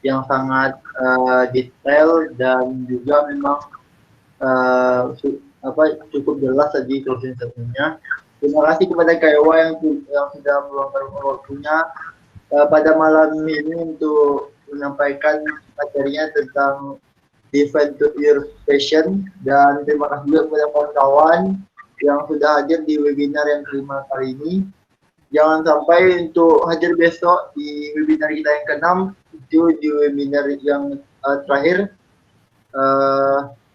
yang sangat detail dan juga memang cukup jelas tadi closing statementnya. Terima kasih kepada Kak Ewa yang sudah meluangkan waktunya pada malam ini untuk menyampaikan materinya tentang defend your passion, dan terima kasih juga kepada kawan-kawan yang sudah hadir di webinar yang kelima kali ini. Jangan sampai untuk hadir besok di webinar kita yang ke-6, itu di webinar yang terakhir.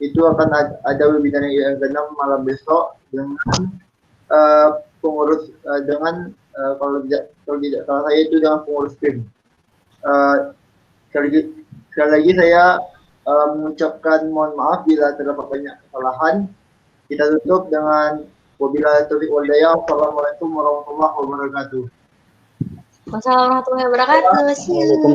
Itu akan ada webinar yang ke-6 malam besok dengan pengurus kalau tidak salah saya itu dengan pengurus tim. Sekali lagi saya mengucapkan mohon maaf bila terdapat banyak kesalahan. Kita tutup dengan wabillahi taufiq wal hidayah. Wassalamualaikum warahmatullahi wabarakatuh. Wassalamualaikum warahmatullahi wabarakatuh.